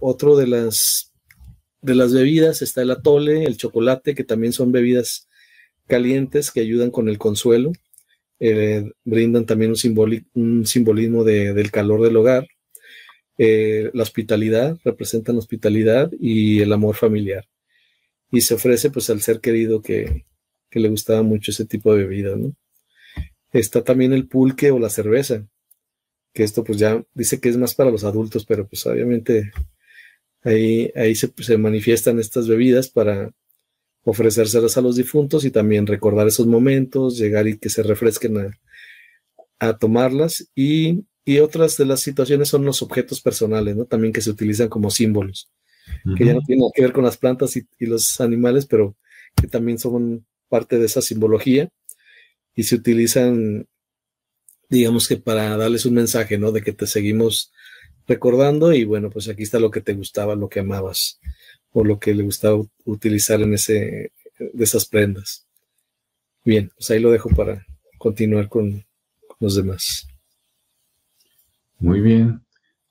Otro de las bebidas está el atole, el chocolate, que también son bebidas calientes que ayudan con el consuelo, brindan también un simbolismo del calor del hogar. La hospitalidad, representan la hospitalidad y el amor familiar, y se ofrece pues al ser querido que le gustaba mucho ese tipo de bebida, ¿no? Está también el pulque o la cerveza, que esto pues ya dice que es más para los adultos, pero pues obviamente ahí se manifiestan estas bebidas para ofrecérselas a los difuntos y también recordar esos momentos, llegar y que se refresquen a tomarlas. Y otras de las situaciones son los objetos personales, ¿no? También que se utilizan como símbolos, uh-huh, que ya no tienen que ver con las plantas y los animales, pero que también son parte de esa simbología. y se utilizan, digamos que para darles un mensaje, ¿no? De que te seguimos recordando y bueno, pues aquí está lo que te gustaba, lo que amabas o lo que le gustaba utilizar en de esas prendas. Bien, pues ahí lo dejo para continuar con los demás. Muy bien.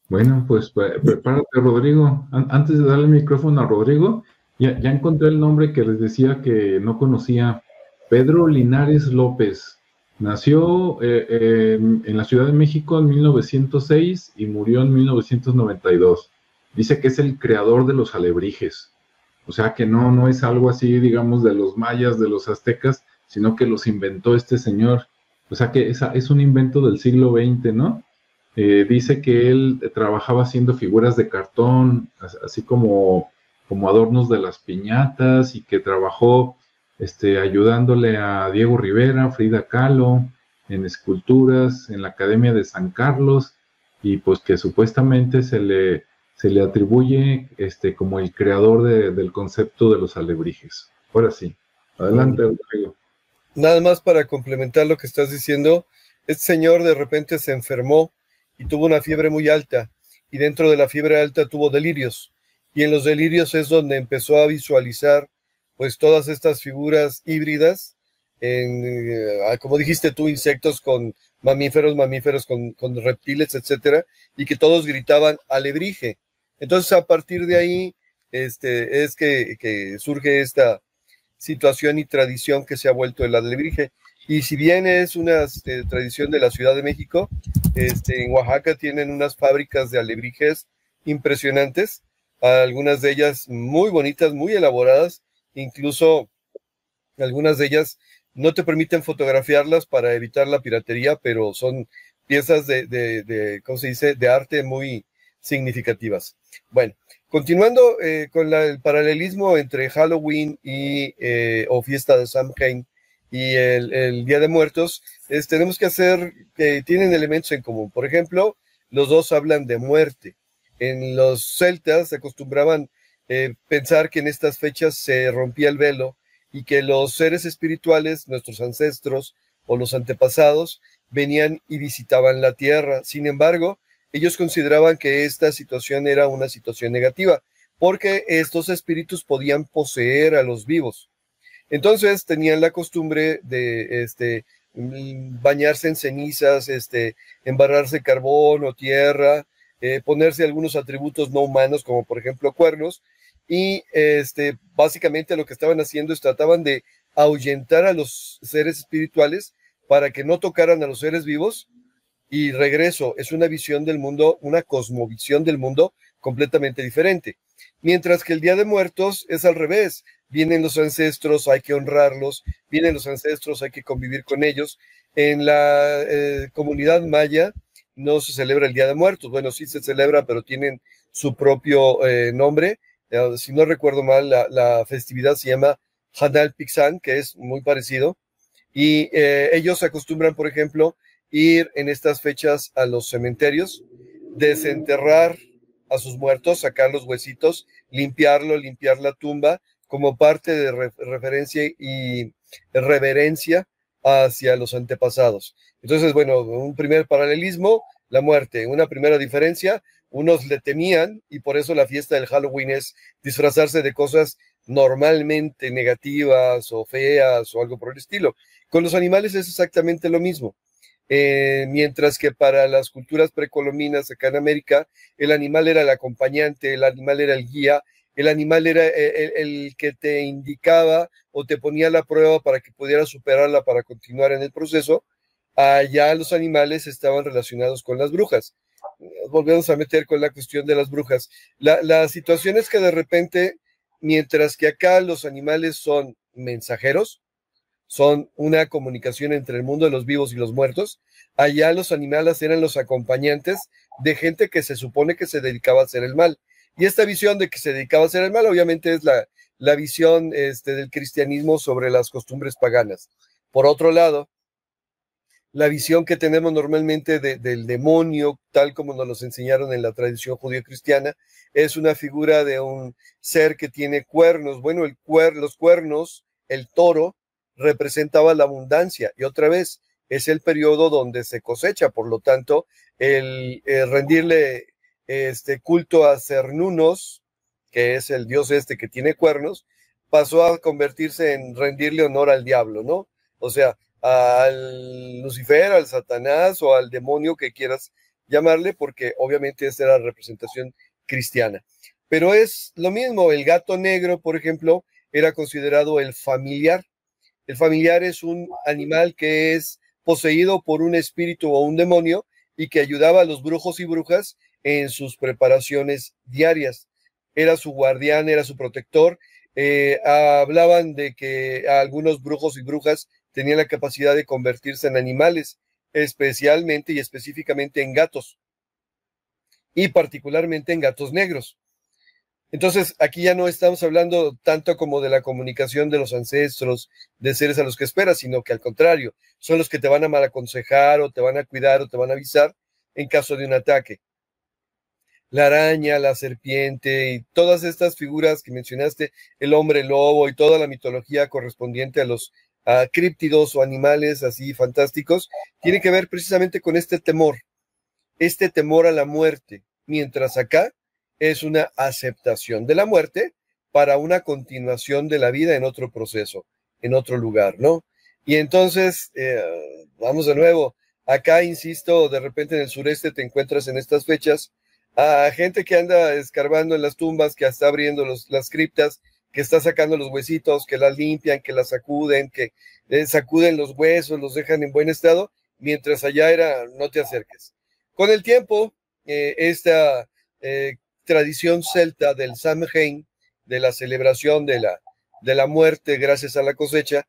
Bueno, pues prepárate, Rodrigo. Antes de darle el micrófono a Rodrigo, ya encontré el nombre que les decía que no conocía. Pedro Linares López. Nació en la Ciudad de México en 1906 y murió en 1992. Dice que es el creador de los alebrijes. O sea que no es algo así, digamos, de los mayas, de los aztecas, sino que los inventó este señor. O sea que es un invento del siglo XX, ¿no? Dice que él trabajaba haciendo figuras de cartón, así como adornos de las piñatas, y que trabajó ayudándole a Diego Rivera, Frida Kahlo, en esculturas, en la Academia de San Carlos, y pues que supuestamente se le atribuye como el creador del concepto de los alebrijes. Ahora sí, adelante, Rodrigo. Nada más para complementar lo que estás diciendo, este señor de repente se enfermó y tuvo una fiebre muy alta, y dentro de la fiebre alta tuvo delirios, y en los delirios es donde empezó a visualizar pues todas estas figuras híbridas, como dijiste tú, insectos con mamíferos con reptiles, etcétera, y que todos gritaban alebrije. Entonces a partir de ahí es que surge esta situación y tradición que se ha vuelto el alebrije. Y si bien es una tradición de la Ciudad de México, en Oaxaca tienen unas fábricas de alebrijes impresionantes, algunas de ellas muy bonitas, muy elaboradas, incluso algunas de ellas no te permiten fotografiarlas para evitar la piratería, pero son piezas ¿cómo se dice?, de arte muy significativas. Bueno, continuando con el paralelismo entre Halloween o fiesta de Samhain y el Día de Muertos, tenemos que hacer que tienen elementos en común. Por ejemplo, los dos hablan de muerte. En los celtas se acostumbraban pensar que en estas fechas se rompía el velo y que los seres espirituales, nuestros ancestros o los antepasados, venían y visitaban la tierra. Sin embargo, ellos consideraban que esta situación era una situación negativa, porque estos espíritus podían poseer a los vivos. Entonces tenían la costumbre de bañarse en cenizas, embarrarse carbón o tierra, ponerse algunos atributos no humanos, como por ejemplo cuernos, y básicamente lo que estaban haciendo es trataban de ahuyentar a los seres espirituales para que no tocaran a los seres vivos. Y regreso, es una visión del mundo, una cosmovisión del mundo completamente diferente. Mientras que el Día de Muertos es al revés. Vienen los ancestros, hay que honrarlos, vienen los ancestros, hay que convivir con ellos. En la comunidad maya no se celebra el Día de Muertos. Bueno, sí se celebra, pero tienen su propio nombre. Si no recuerdo mal, la festividad se llama Hanal Pixán, que es muy parecido. Y ellos acostumbran, por ejemplo, ir en estas fechas a los cementerios, desenterrar a sus muertos, sacar los huesitos, limpiar la tumba como parte de referencia y reverencia hacia los antepasados. Entonces, bueno, un primer paralelismo, la muerte. Una primera diferencia, unos le temían y por eso la fiesta del Halloween es disfrazarse de cosas normalmente negativas o feas o algo por el estilo. Con los animales es exactamente lo mismo. Mientras que para las culturas precolombinas acá en América, el animal era el acompañante, el animal era el guía, el animal era el que te indicaba o te ponía la prueba para que pudieras superarla para continuar en el proceso. Allá los animales estaban relacionados con las brujas. Volvemos a meter con la cuestión de las brujas. La situación es que de repente, mientras que acá los animales son mensajeros, son una comunicación entre el mundo de los vivos y los muertos, allá los animales eran los acompañantes de gente que se supone que se dedicaba a hacer el mal. Y esta visión de que se dedicaba a hacer el mal, obviamente es la visión del cristianismo sobre las costumbres paganas. Por otro lado, la visión que tenemos normalmente del demonio, tal como nos los enseñaron en la tradición judío-cristiana, es una figura de un ser que tiene cuernos. Bueno, los cuernos, el toro, representaba la abundancia y otra vez es el periodo donde se cosecha, por lo tanto, el rendirle culto a Cernunnos, que es el dios que tiene cuernos, pasó a convertirse en rendirle honor al diablo, ¿no? O sea, al Lucifer, al Satanás o al demonio que quieras llamarle, porque obviamente esa era la representación cristiana. Pero es lo mismo, el gato negro, por ejemplo, era considerado el familiar. El familiar es un animal que es poseído por un espíritu o un demonio y que ayudaba a los brujos y brujas en sus preparaciones diarias. Era su guardián, era su protector. Hablaban de que algunos brujos y brujas tenían la capacidad de convertirse en animales, especialmente y específicamente en gatos, y particularmente en gatos negros. Entonces, aquí ya no estamos hablando tanto como de la comunicación de los ancestros, de seres a los que esperas, sino que al contrario, son los que te van a mal aconsejar o te van a cuidar o te van a avisar en caso de un ataque. La araña, la serpiente y todas estas figuras que mencionaste, el hombre lobo y toda la mitología correspondiente a los críptidos o animales así fantásticos, tiene que ver precisamente con este temor a la muerte, mientras acá es una aceptación de la muerte para una continuación de la vida en otro proceso, en otro lugar, ¿no? Y entonces, vamos de nuevo, acá, insisto, de repente en el sureste te encuentras en estas fechas a gente que anda escarbando en las tumbas, que está abriendo las criptas, que está sacando los huesitos, que las limpian, que las sacuden, que sacuden los huesos, los dejan en buen estado, mientras allá era no te acerques. Con el tiempo, esta tradición celta del Samhain, de la celebración de la muerte gracias a la cosecha,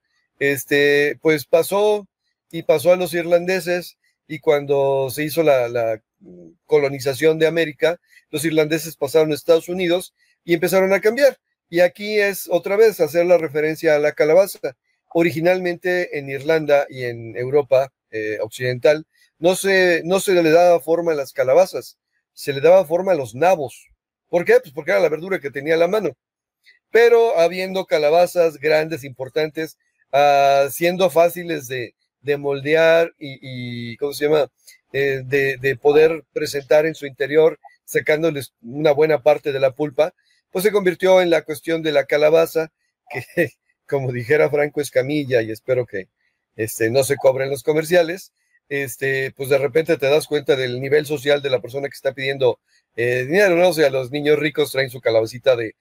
pues pasó a los irlandeses, y cuando se hizo la colonización de América, los irlandeses pasaron a Estados Unidos y empezaron a cambiar. Y aquí es otra vez hacer la referencia a la calabaza. Originalmente en Irlanda y en Europa occidental, no se le daba forma a las calabazas, se le daba forma a los nabos. ¿Por qué? Pues porque era la verdura que tenía a la mano. Pero habiendo calabazas grandes, importantes, siendo fáciles de moldear y ¿cómo se llama? De poder presentar en su interior, sacándoles una buena parte de la pulpa, pues se convirtió en la cuestión de la calabaza, que como dijera Franco Escamilla, y espero que no se cobren los comerciales, pues de repente te das cuenta del nivel social de la persona que está pidiendo dinero, ¿no? O sea, los niños ricos traen su calabacita de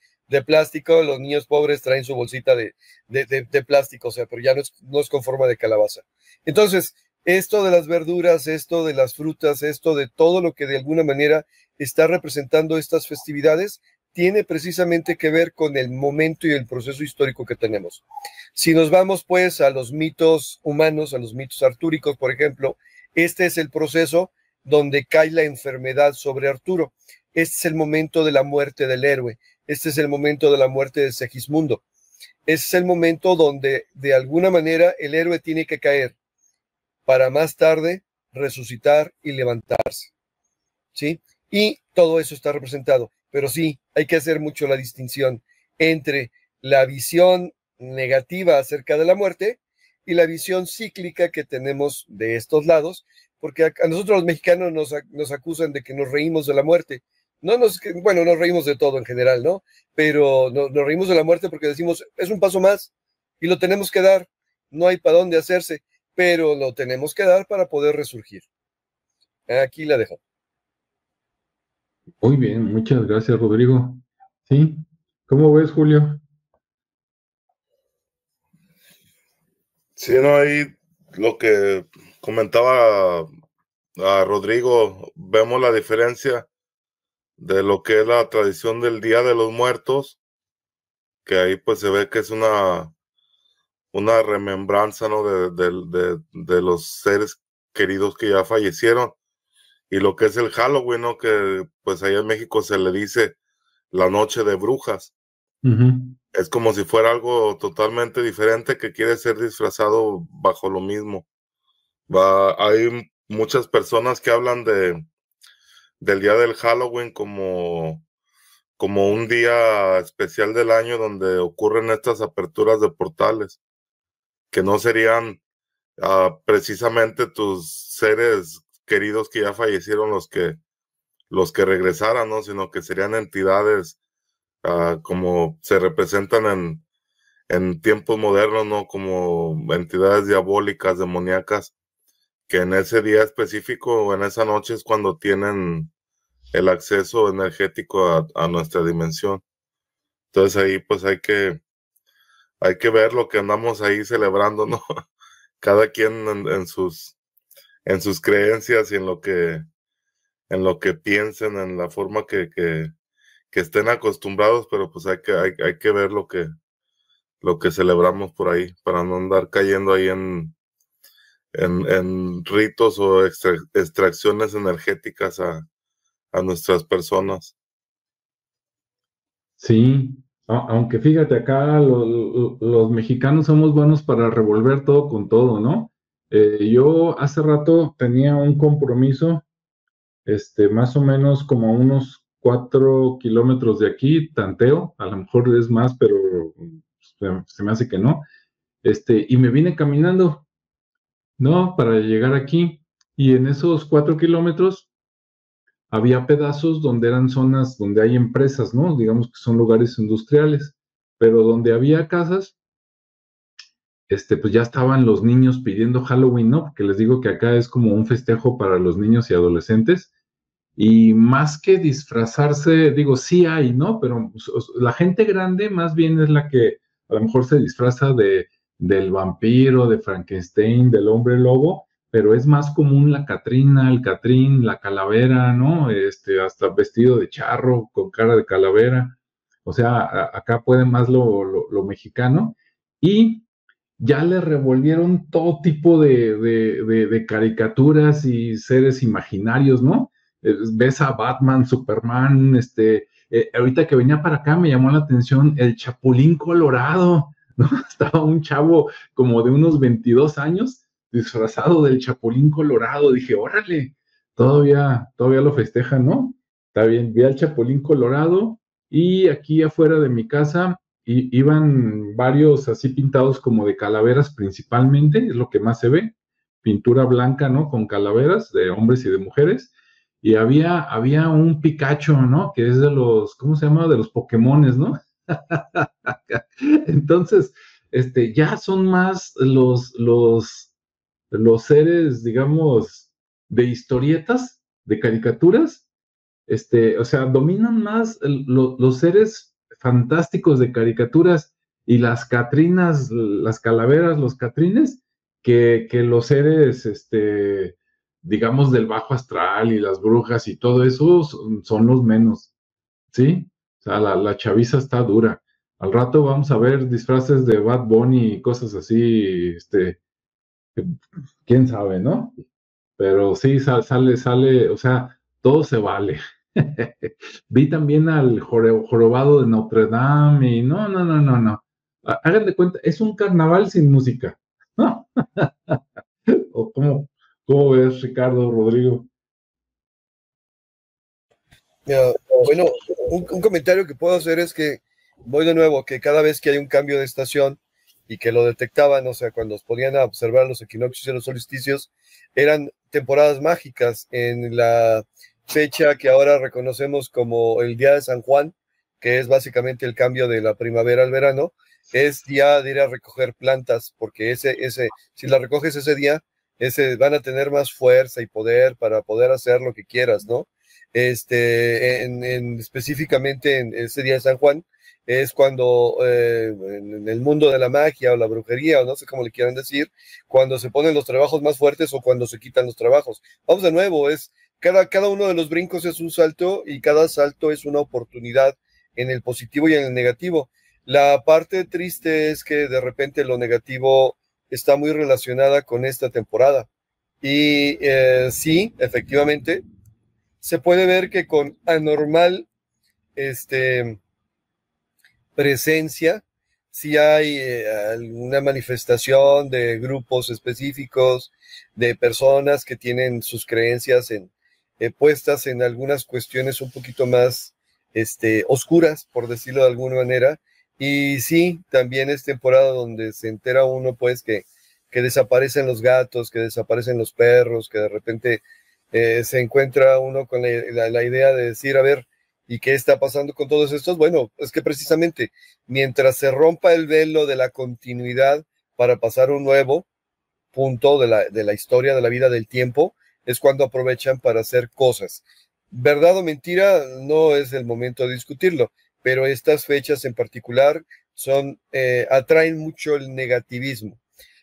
plástico, los niños pobres traen su bolsita de plástico, o sea, pero ya no es con forma de calabaza. Entonces, esto de las verduras, esto de las frutas, esto de todo lo que de alguna manera está representando estas festividades, tiene precisamente que ver con el momento y el proceso histórico que tenemos. Si nos vamos pues a los mitos humanos, a los mitos artúricos, por ejemplo, este es el proceso donde cae la enfermedad sobre Arturo. Este es el momento de la muerte del héroe. Este es el momento de la muerte de Segismundo. Este es el momento donde de alguna manera el héroe tiene que caer para más tarde resucitar y levantarse, ¿sí? Y todo eso está representado. Pero sí, hay que hacer mucho la distinción entre la visión negativa acerca de la muerte y la visión cíclica que tenemos de estos lados, porque a nosotros los mexicanos nos acusan de que nos reímos de la muerte. Nos reímos de todo en general, ¿no? Pero nos reímos de la muerte porque decimos, es un paso más y lo tenemos que dar, no hay para dónde hacerse, pero lo tenemos que dar para poder resurgir. Aquí la dejo. Muy bien, muchas gracias, Rodrigo. ¿Sí? ¿Cómo ves, Julio? Sí, no, ahí lo que comentaba a Rodrigo, vemos la diferencia de lo que es la tradición del Día de los Muertos, que ahí pues se ve que es una remembranza, ¿no? de los seres queridos que ya fallecieron, y lo que es el Halloween, ¿no? Que pues allá en México se le dice la noche de brujas. Es como si fuera algo totalmente diferente que quiere ser disfrazado bajo lo mismo. Hay muchas personas que hablan del día del Halloween como un día especial del año donde ocurren estas aperturas de portales. que no serían precisamente tus seres queridos que ya fallecieron los que regresaran, ¿no? Sino que serían entidades como se representan en tiempos modernos, ¿no? Como entidades diabólicas, demoníacas, que en ese día específico o en esa noche es cuando tienen el acceso energético a nuestra dimensión. Entonces ahí pues hay que ver lo que andamos ahí celebrando, ¿no? Cada quien en sus creencias y en lo que piensen, en la forma que estén acostumbrados, pero pues hay que ver lo que celebramos por ahí, para no andar cayendo ahí en ritos o extracciones energéticas a nuestras personas. Sí, aunque fíjate, acá los mexicanos somos buenos para revolver todo con todo, ¿no? Yo hace rato tenía un compromiso, más o menos como a unos 4 kilómetros de aquí, tanteo, a lo mejor es más, pero se me hace que no, y me vine caminando, ¿no? Para llegar aquí, y en esos 4 kilómetros había pedazos donde eran zonas donde hay empresas, ¿no? Digamos que son lugares industriales, pero donde había casas, pues ya estaban los niños pidiendo Halloween, ¿no? Porque les digo que acá es como un festejo para los niños y adolescentes, y más que disfrazarse, digo, sí hay, ¿no? Pero la gente grande más bien es la que a lo mejor se disfraza del vampiro, de Frankenstein, del hombre lobo, pero es más común la Catrina, el Catrín, la calavera, ¿no? Hasta vestido de charro, con cara de calavera. O sea, acá puede más lo mexicano. Y ya le revolvieron todo tipo de caricaturas y seres imaginarios, ¿no? Ves a Batman, Superman, ahorita que venía para acá me llamó la atención el Chapulín Colorado, ¿no? Estaba un chavo como de unos 22 años disfrazado del Chapulín Colorado. Dije, órale, todavía lo festejan, ¿no? Está bien, vi al Chapulín Colorado y aquí afuera de mi casa iban varios así pintados como de calaveras principalmente, es lo que más se ve, pintura blanca, ¿no? Con calaveras de hombres y de mujeres, y había un Pikachu, ¿no? Que es de los, ¿cómo se llama? De los Pokémones, ¿no? Entonces, ya son más los seres, digamos, de historietas, de caricaturas, o sea, dominan más los seres fantásticos de caricaturas y las catrinas, las calaveras, los catrines, que los seres, digamos, del bajo astral y las brujas y todo eso son los menos, ¿sí? O sea, la chaviza está dura. Al rato vamos a ver disfraces de Bad Bunny y cosas así, quién sabe, ¿no? Pero sí, sale, o sea, todo se vale. Vi también al jorobado de Notre Dame y no. Hagan de cuenta, es un carnaval sin música, ¿no? ¿O cómo ves, Ricardo, Rodrigo? Bueno, un comentario que puedo hacer es que voy de nuevo, que cada vez que hay un cambio de estación y que lo detectaban, o sea, cuando podían observar los equinoccios y los solsticios, eran temporadas mágicas en la fecha que ahora reconocemos como el Día de San Juan, que es básicamente el cambio de la primavera al verano, es día de ir a recoger plantas, porque si la recoges ese día, van a tener más fuerza y poder para poder hacer lo que quieras, ¿no? Específicamente en ese día de San Juan, es cuando en el mundo de la magia o la brujería, o no sé cómo le quieran decir, cuando se ponen los trabajos más fuertes o cuando se quitan los trabajos. Vamos de nuevo, cada uno de los brincos es un salto y cada salto es una oportunidad en el positivo y en el negativo. La parte triste es que de repente lo negativo está muy relacionada con esta temporada. Y sí, efectivamente, se puede ver que con anormal presencia, si hay alguna manifestación de grupos específicos, de personas que tienen sus creencias puestas en algunas cuestiones un poquito más oscuras, por decirlo de alguna manera, Y sí, también es temporada donde se entera uno, pues, que desaparecen los gatos, que desaparecen los perros, que de repente se encuentra uno con la idea de decir, a ver, ¿y qué está pasando con todos estos? Bueno, es que precisamente mientras se rompa el velo de la continuidad para pasar un nuevo punto de la historia, de la vida, del tiempo, es cuando aprovechan para hacer cosas. Verdad o mentira, no es el momento de discutirlo, pero estas fechas en particular atraen mucho el negativismo.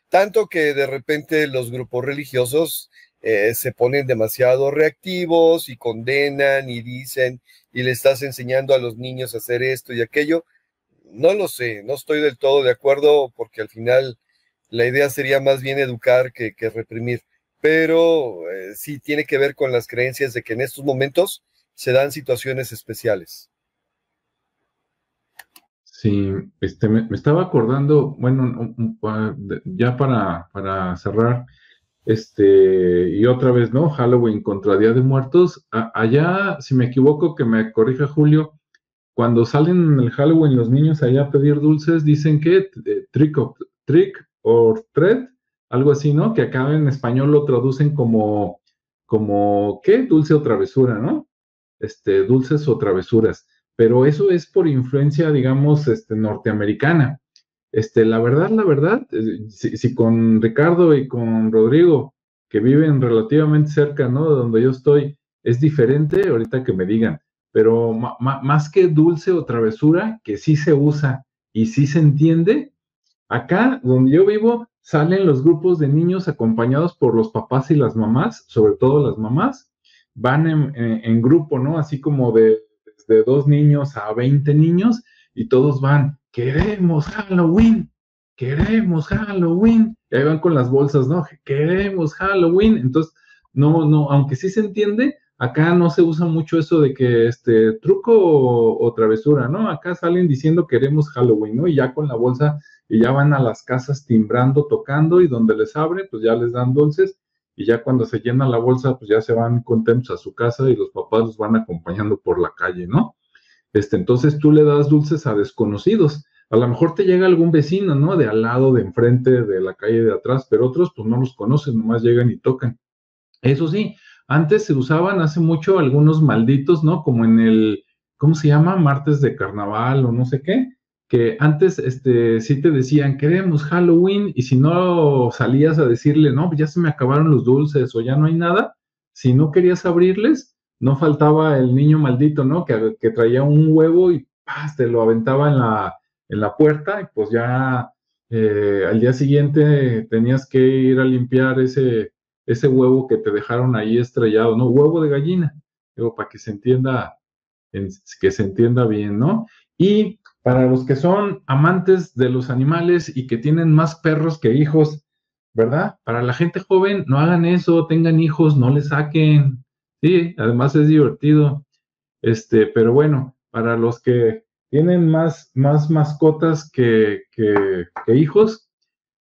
Tanto que de repente los grupos religiosos se ponen demasiado reactivos y condenan y dicen, y le estás enseñando a los niños a hacer esto y aquello. No lo sé, no estoy del todo de acuerdo, porque al final la idea sería más bien educar que reprimir. Pero sí tiene que ver con las creencias de que en estos momentos se dan situaciones especiales. Sí, me estaba acordando, bueno, ya para cerrar, y otra vez, ¿no? Halloween contra Día de Muertos. Allá, si me equivoco, que me corrija Julio, cuando salen en el Halloween los niños allá a pedir dulces, dicen que trick or treat, algo así, ¿no? Que acá en español lo traducen ¿qué? Dulce o travesura, ¿no? Dulces o travesuras. Pero eso es por influencia, digamos, norteamericana. La verdad, si con Ricardo y con Rodrigo, que viven relativamente cerca, ¿no? De donde yo estoy, es diferente, ahorita que me digan. Pero más que dulce o travesura, que sí se usa y sí se entiende, acá donde yo vivo salen los grupos de niños acompañados por los papás y las mamás, sobre todo las mamás, van en grupo, ¿no? Así como de 2 niños a 20 niños, y todos van, queremos Halloween, queremos Halloween, y ahí van con las bolsas, ¿no? Queremos Halloween. Entonces, no, aunque sí se entiende, acá no se usa mucho eso de que truco o travesura, ¿no? Acá salen diciendo queremos Halloween, ¿no? Y ya con la bolsa, y ya van a las casas timbrando, tocando, y donde les abren, pues ya les dan dulces, y ya cuando se llena la bolsa, pues ya se van contentos a su casa y los papás los van acompañando por la calle, ¿no? Entonces tú le das dulces a desconocidos. A lo mejor te llega algún vecino, ¿no? De al lado, de enfrente, de la calle de atrás, pero otros pues no los conocen, nomás llegan y tocan. Eso sí, antes se usaban hace mucho algunos malditos, ¿no? Como en ¿cómo se llama? Martes de carnaval o no sé qué, que antes, sí te decían, queremos Halloween, y si no salías a decirle, no, ya se me acabaron los dulces o ya no hay nada, si no querías abrirles, no faltaba el niño maldito, ¿no? Que traía un huevo y ¡paz! Te lo aventaba en la puerta, y pues ya al día siguiente tenías que ir a limpiar ese huevo que te dejaron ahí estrellado, ¿no? Huevo de gallina, digo, para que se entienda bien, ¿no? Y para los que son amantes de los animales y que tienen más perros que hijos, ¿verdad? Para la gente joven, no hagan eso, tengan hijos, no les saquen. Sí, además es divertido. Pero bueno, para los que tienen más mascotas que hijos,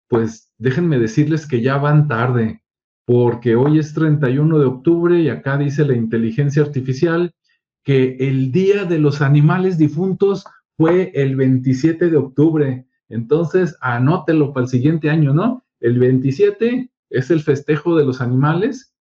pues déjenme decirles que ya van tarde, porque hoy es 31 de octubre y acá dice la inteligencia artificial que el Día de los Animales Difuntos fue el 27 de octubre. Entonces, anótelo para el siguiente año, ¿no? El 27 es el festejo de los animales,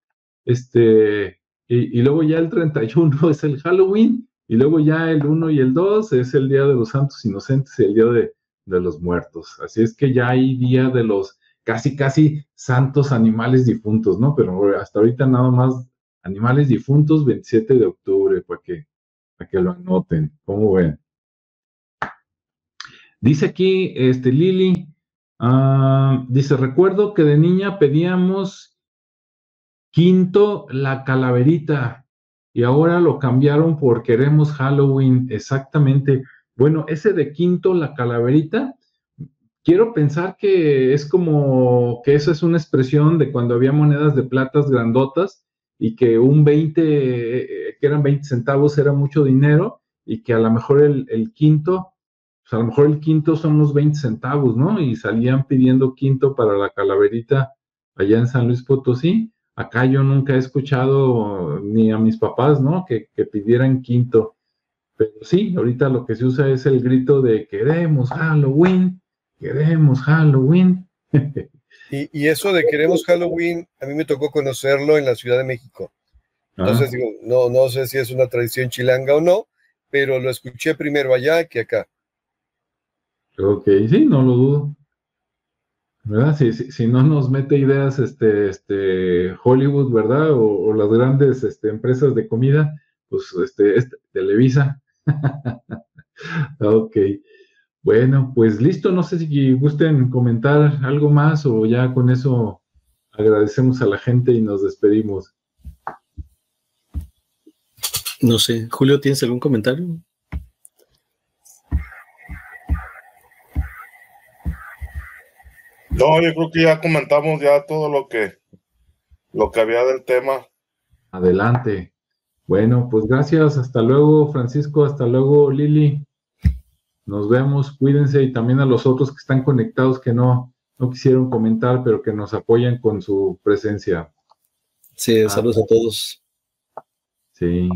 y luego ya el 31 es el Halloween, y luego ya el 1 y el 2 es el Día de los Santos Inocentes y el Día de los Muertos. Así es que ya hay Día de los casi santos animales difuntos, ¿no? Pero hasta ahorita nada más animales difuntos, 27 de octubre, para que lo anoten. ¿Cómo ven? Dice aquí, Lili, dice, recuerdo que de niña pedíamos quinto la calaverita y ahora lo cambiaron por queremos Halloween. Exactamente. Bueno, ese de quinto la calaverita, quiero pensar que es como que esa es una expresión de cuando había monedas de platas grandotas y que un 20, que eran 20 centavos, era mucho dinero, y que a lo mejor el quinto, pues a lo mejor el quinto son los 20 centavos, ¿no? Y salían pidiendo quinto para la calaverita allá en San Luis Potosí. Acá yo nunca he escuchado ni a mis papás, ¿no? Que pidieran quinto. Pero sí, ahorita lo que se usa es el grito de queremos Halloween, queremos Halloween. Y eso de queremos Halloween, a mí me tocó conocerlo en la Ciudad de México. Entonces digo, no sé si es una tradición chilanga o no, pero lo escuché primero allá que acá. Ok, sí, no lo dudo. ¿Verdad? Si no nos mete ideas Hollywood, ¿verdad? O las grandes empresas de comida, pues Televisa. Ok. Bueno, pues listo, no sé si gusten comentar algo más o ya con eso agradecemos a la gente y nos despedimos. No sé, Julio, ¿tienes algún comentario? No, yo creo que ya comentamos ya todo lo que había del tema. Adelante. Bueno, pues gracias, hasta luego Francisco, hasta luego Lili. Nos vemos, cuídense y también a los otros que están conectados que no quisieron comentar, pero que nos apoyan con su presencia. Sí, saludos a todos. Sí.